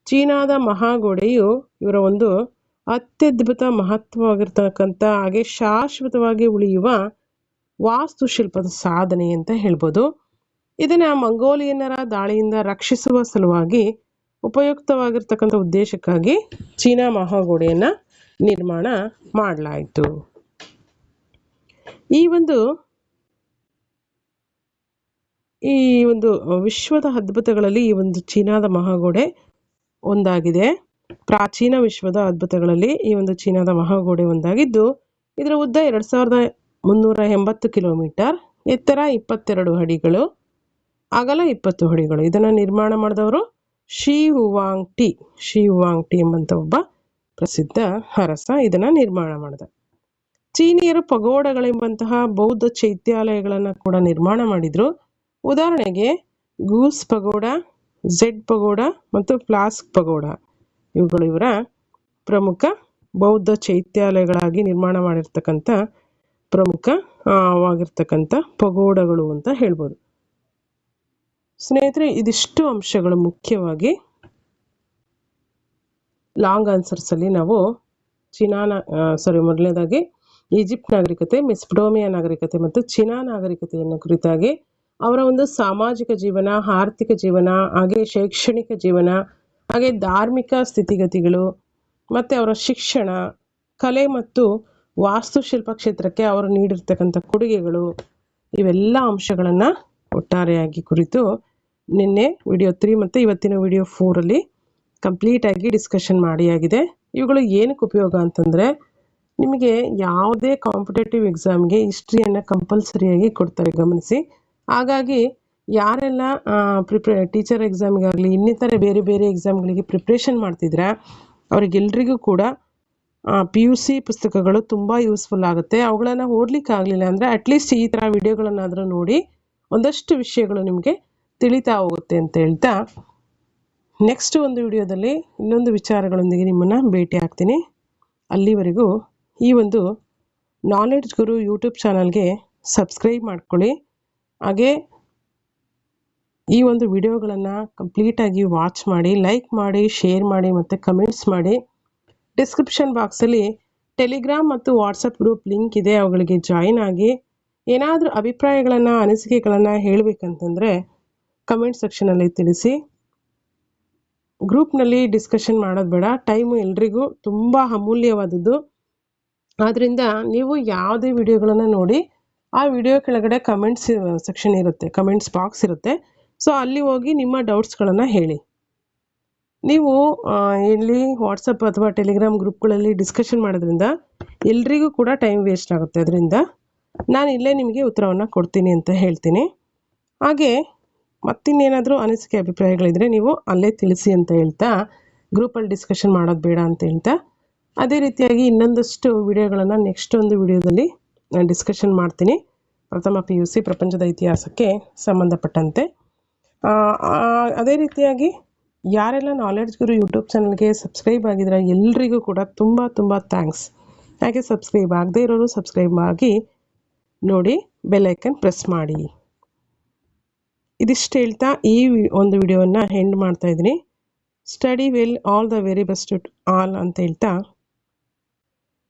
ಚೀನಾದ ಮಹಾಗೋಡೆಯು ಇವರ ಒಂದು ಅತ್ಯದ್ಭುತ ಮಹತ್ವವಾಗಿರ್ತಕ್ಕಂಥ ಹಾಗೆ ಶಾಶ್ವತವಾಗಿ ಉಳಿಯುವ ವಾಸ್ತುಶಿಲ್ಪದ ಸಾಧನೆ ಅಂತ ಹೇಳ್ಬೋದು. ಇದನ್ನು ಮಂಗೋಲಿಯನ್ನರ ದಾಳಿಯಿಂದ ರಕ್ಷಿಸುವ ಸಲುವಾಗಿ ಉಪಯುಕ್ತವಾಗಿರ್ತಕ್ಕಂಥ ಉದ್ದೇಶಕ್ಕಾಗಿ ಚೀನಾ ಮಹಾಗೋಡೆಯನ್ನು ನಿರ್ಮಾಣ ಮಾಡಲಾಯಿತು. ಈ ಒಂದು ವಿಶ್ವದ ಅದ್ಭುತಗಳಲ್ಲಿ ಈ ಒಂದು ಚೀನಾದ ಮಹಾಗೋಡೆ ಒಂದಾಗಿದೆ. ಪ್ರಾಚೀನ ವಿಶ್ವದ ಅದ್ಭುತಗಳಲ್ಲಿ ಈ ಒಂದು ಚೀನಾದ ಮಹಾಗೋಡೆ ಒಂದಾಗಿದ್ದು, ಇದರ ಉದ್ದ 2380 ಕಿಲೋಮೀಟರ್, ಎತ್ತರ 22 ಅಡಿಗಳು, ಅಗಲ 20 ಅಡಿಗಳು. ಇದನ್ನು ನಿರ್ಮಾಣ ಮಾಡಿದವರು ಶಿ ಹುವಾಂಗ್ ಟಿ ಎಂಬಂಥ ಒಬ್ಬ ಪ್ರಸಿದ್ಧ ಅರಸ ಇದನ್ನು ನಿರ್ಮಾಣ ಮಾಡಿದ. ಚೀನಿಯರು ಪಗೋಡಗಳೆಂಬಂತಹ ಬೌದ್ಧ ಚೈತ್ಯಾಲಯಗಳನ್ನು ಕೂಡ ನಿರ್ಮಾಣ ಮಾಡಿದರು. ಉದಾಹರಣೆಗೆ ಗೂಸ್ ಪಗೋಡ, ಝೆಡ್ ಪಗೋಡ ಮತ್ತು ಫ್ಲಾಸ್ಕ್ ಪಗೋಡ ಇವುಗಳು ಇವರ ಪ್ರಮುಖ ಬೌದ್ಧ ಚೈತ್ಯಾಲಯಗಳಾಗಿ ನಿರ್ಮಾಣ ಮಾಡಿರ್ತಕ್ಕಂಥ ಪ್ರಮುಖವಾಗಿರ್ತಕ್ಕಂಥ ಪಗೋಡಗಳು ಅಂತ ಹೇಳ್ಬೋದು. ಸ್ನೇಹಿತರೆ, ಇದಿಷ್ಟು ಅಂಶಗಳು ಮುಖ್ಯವಾಗಿ ಲಾಂಗ್ ಆನ್ಸರ್ಸಲ್ಲಿ ನಾವು ಮೊದಲನೇದಾಗಿ ಈಜಿಪ್ಟ್ ನಾಗರಿಕತೆ, ಮೆಸ್ಪಡೋಮಿಯಾ ನಾಗರಿಕತೆ ಮತ್ತು ಚೀನಾ ನಾಗರಿಕತೆಯನ್ನು ಕುರಿತಾಗಿ ಅವರ ಒಂದು ಸಾಮಾಜಿಕ ಜೀವನ, ಆರ್ಥಿಕ ಜೀವನ, ಹಾಗೆ ಶೈಕ್ಷಣಿಕ ಜೀವನ, ಹಾಗೆ ಧಾರ್ಮಿಕ ಸ್ಥಿತಿಗತಿಗಳು ಮತ್ತು ಅವರ ಶಿಕ್ಷಣ, ಕಲೆ ಮತ್ತು ವಾಸ್ತುಶಿಲ್ಪ ಕ್ಷೇತ್ರಕ್ಕೆ ಅವರು ನೀಡಿರ್ತಕ್ಕಂಥ ಕೊಡುಗೆಗಳು, ಇವೆಲ್ಲ ಅಂಶಗಳನ್ನು ಒಟ್ಟಾರೆಯಾಗಿ ಕುರಿತು ನಿನ್ನೆ ವಿಡಿಯೋ 3 ಮತ್ತು ಇವತ್ತಿನ ವಿಡಿಯೋ 4ಅಲ್ಲಿ ಕಂಪ್ಲೀಟಾಗಿ ಡಿಸ್ಕಷನ್ ಮಾಡಿಯಾಗಿದೆ. ಇವುಗಳು ಏನಕ್ಕೆ ಉಪಯೋಗ ಅಂತಂದರೆ, ನಿಮಗೆ ಯಾವುದೇ ಕಾಂಪಿಟೇಟಿವ್ ಎಕ್ಸಾಮ್ಗೆ ಹಿಸ್ಟ್ರಿಯನ್ನು ಕಂಪಲ್ಸರಿಯಾಗಿ ಕೊಡ್ತಾರೆ, ಗಮನಿಸಿ. ಹಾಗಾಗಿ ಯಾರೆಲ್ಲ ಟೀಚರ್ ಎಕ್ಸಾಮಿಗಾಗಲಿ ಇನ್ನಿತರ ಬೇರೆ ಬೇರೆ ಎಕ್ಸಾಮ್ಗಳಿಗೆ ಪ್ರಿಪ್ರೇಷನ್ ಮಾಡ್ತಿದ್ರೆ ಅವರಿಗೆಲ್ರಿಗೂ ಕೂಡ PUC ಪುಸ್ತಕಗಳು ತುಂಬ ಯೂಸ್ಫುಲ್ ಆಗುತ್ತೆ. ಅವುಗಳನ್ನು ಓದಲಿಕ್ಕಾಗಲಿಲ್ಲ ಅಂದರೆ ಅಟ್ಲೀಸ್ಟ್ ಈ ಥರ ವಿಡಿಯೋಗಳನ್ನಾದರೂ ನೋಡಿ ಒಂದಷ್ಟು ವಿಷಯಗಳು ನಿಮಗೆ ತಿಳಿತಾ ಹೋಗುತ್ತೆ ಅಂತ ಹೇಳ್ತಾ, ನೆಕ್ಸ್ಟ್ ಒಂದು ವಿಡಿಯೋದಲ್ಲಿ ಇನ್ನೊಂದು ವಿಚಾರಗಳೊಂದಿಗೆ ನಿಮ್ಮನ್ನು ಭೇಟಿ ಆಗ್ತೀನಿ. ಅಲ್ಲಿವರೆಗೂ ಈ ಒಂದು ನಾಲೆಡ್ಜ್ ಗುರು ಯೂಟ್ಯೂಬ್ ಚಾನಲ್ಗೆ ಸಬ್ಸ್ಕ್ರೈಬ್ ಮಾಡ್ಕೊಳ್ಳಿ. ಹಾಗೆ ಈ ಒಂದು ವಿಡಿಯೋಗಳನ್ನು ಕಂಪ್ಲೀಟಾಗಿ ವಾಚ್ ಮಾಡಿ, ಲೈಕ್ ಮಾಡಿ, ಶೇರ್ ಮಾಡಿ ಮತ್ತು ಕಮೆಂಟ್ಸ್ ಮಾಡಿ. ಡಿಸ್ಕ್ರಿಪ್ಷನ್ ಬಾಕ್ಸಲ್ಲಿ ಟೆಲಿಗ್ರಾಮ್ ಮತ್ತು ವಾಟ್ಸಪ್ ಗ್ರೂಪ್ ಲಿಂಕ್ ಇದೆ, ಅವುಗಳಿಗೆ ಜಾಯಿನ್ ಆಗಿ. ಏನಾದರೂ ಅಭಿಪ್ರಾಯಗಳನ್ನು, ಅನಿಸಿಕೆಗಳನ್ನು ಹೇಳಬೇಕಂತಂದರೆ ಕಮೆಂಟ್ ಸೆಕ್ಷನಲ್ಲಿ ತಿಳಿಸಿ. ಗ್ರೂಪ್ನಲ್ಲಿ ಡಿಸ್ಕಷನ್ ಮಾಡೋದು ಬೇಡ, ಟೈಮು ಎಲ್ರಿಗೂ ತುಂಬ ಅಮೂಲ್ಯವಾದದ್ದು. ಆದ್ದರಿಂದ ನೀವು ಯಾವುದೇ ವಿಡಿಯೋಗಳನ್ನು ನೋಡಿ ಆ ವಿಡಿಯೋ ಕೆಳಗಡೆ ಕಮೆಂಟ್ಸ್ ಸೆಕ್ಷನ್ ಇರುತ್ತೆ, ಕಮೆಂಟ್ಸ್ ಬಾಕ್ಸ್ ಇರುತ್ತೆ. ಸೊ ಅಲ್ಲಿ ಹೋಗಿ ನಿಮ್ಮ ಡೌಟ್ಸ್ಗಳನ್ನು ಹೇಳಿ. ನೀವು ಇಲ್ಲಿ ವಾಟ್ಸಪ್ ಅಥವಾ ಟೆಲಿಗ್ರಾಮ್ ಗ್ರೂಪ್ಗಳಲ್ಲಿ ಡಿಸ್ಕಷನ್ ಮಾಡೋದ್ರಿಂದ ಎಲ್ರಿಗೂ ಕೂಡ ಟೈಮ್ ವೇಸ್ಟ್ ಆಗುತ್ತೆ. ಅದರಿಂದ ನಾನು ಇಲ್ಲೇ ನಿಮಗೆ ಉತ್ತರವನ್ನು ಕೊಡ್ತೀನಿ ಅಂತ ಹೇಳ್ತೀನಿ. ಹಾಗೆ ಮತ್ತಿನ್ನೇನಾದರೂ ಅನಿಸಿಕೆ ಅಭಿಪ್ರಾಯಗಳಿದ್ರೆ ನೀವು ಅಲ್ಲೇ ತಿಳಿಸಿ ಅಂತ ಹೇಳ್ತಾ, ಗ್ರೂಪಲ್ಲಿ ಡಿಸ್ಕಷನ್ ಮಾಡೋದು ಬೇಡ ಅಂತ ಹೇಳ್ತಾ, ಅದೇ ರೀತಿಯಾಗಿ ಇನ್ನೊಂದಷ್ಟು ವಿಡಿಯೋಗಳನ್ನು ನೆಕ್ಸ್ಟ್ ಒಂದು ವಿಡಿಯೋದಲ್ಲಿ ನಾನು ಡಿಸ್ಕಷನ್ ಮಾಡ್ತೀನಿ. ಪ್ರಥಮ PUC ಪ್ರಪಂಚದ ಇತಿಹಾಸಕ್ಕೆ ಸಂಬಂಧಪಟ್ಟಂತೆ. ಅದೇ ರೀತಿಯಾಗಿ ಯಾರೆಲ್ಲ ನಾಲೆಡ್ಜ್ ಗುರು ಯೂಟ್ಯೂಬ್ ಚಾನಲ್ಗೆ ಸಬ್ಸ್ಕ್ರೈಬ್ ಆಗಿದ್ರೆ ಎಲ್ರಿಗೂ ಕೂಡ ತುಂಬ ತುಂಬ ಥ್ಯಾಂಕ್ಸ್. ಹಾಗೆ ಸಬ್ಸ್ಕ್ರೈಬ್ ಆಗದೇ ಇರೋರು ಸಬ್ಸ್ಕ್ರೈಬ್ ಆಗಿ ನೋಡಿ, ಬೆಲ್ ಐಕನ್ ಪ್ರೆಸ್ ಮಾಡಿ. ಇದಿಷ್ಟು ಹೇಳ್ತಾ ಈ ಒಂದು ವಿಡಿಯೋವನ್ನು ಎಂಡ್ ಮಾಡ್ತಾ ಇದ್ದೀನಿ. Study well, all the very best all ಅಂತ ಹೇಳ್ತಾ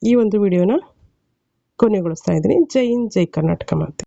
ಈ ಒಂದು ವಿಡಿಯೋನ ಕೊನೆಗೊಳಿಸ್ತಾ ಇದ್ದೀನಿ. ಜೈ ಹಿಂದ್, ಜೈ ಕರ್ನಾಟಕ ಮಾತೆ.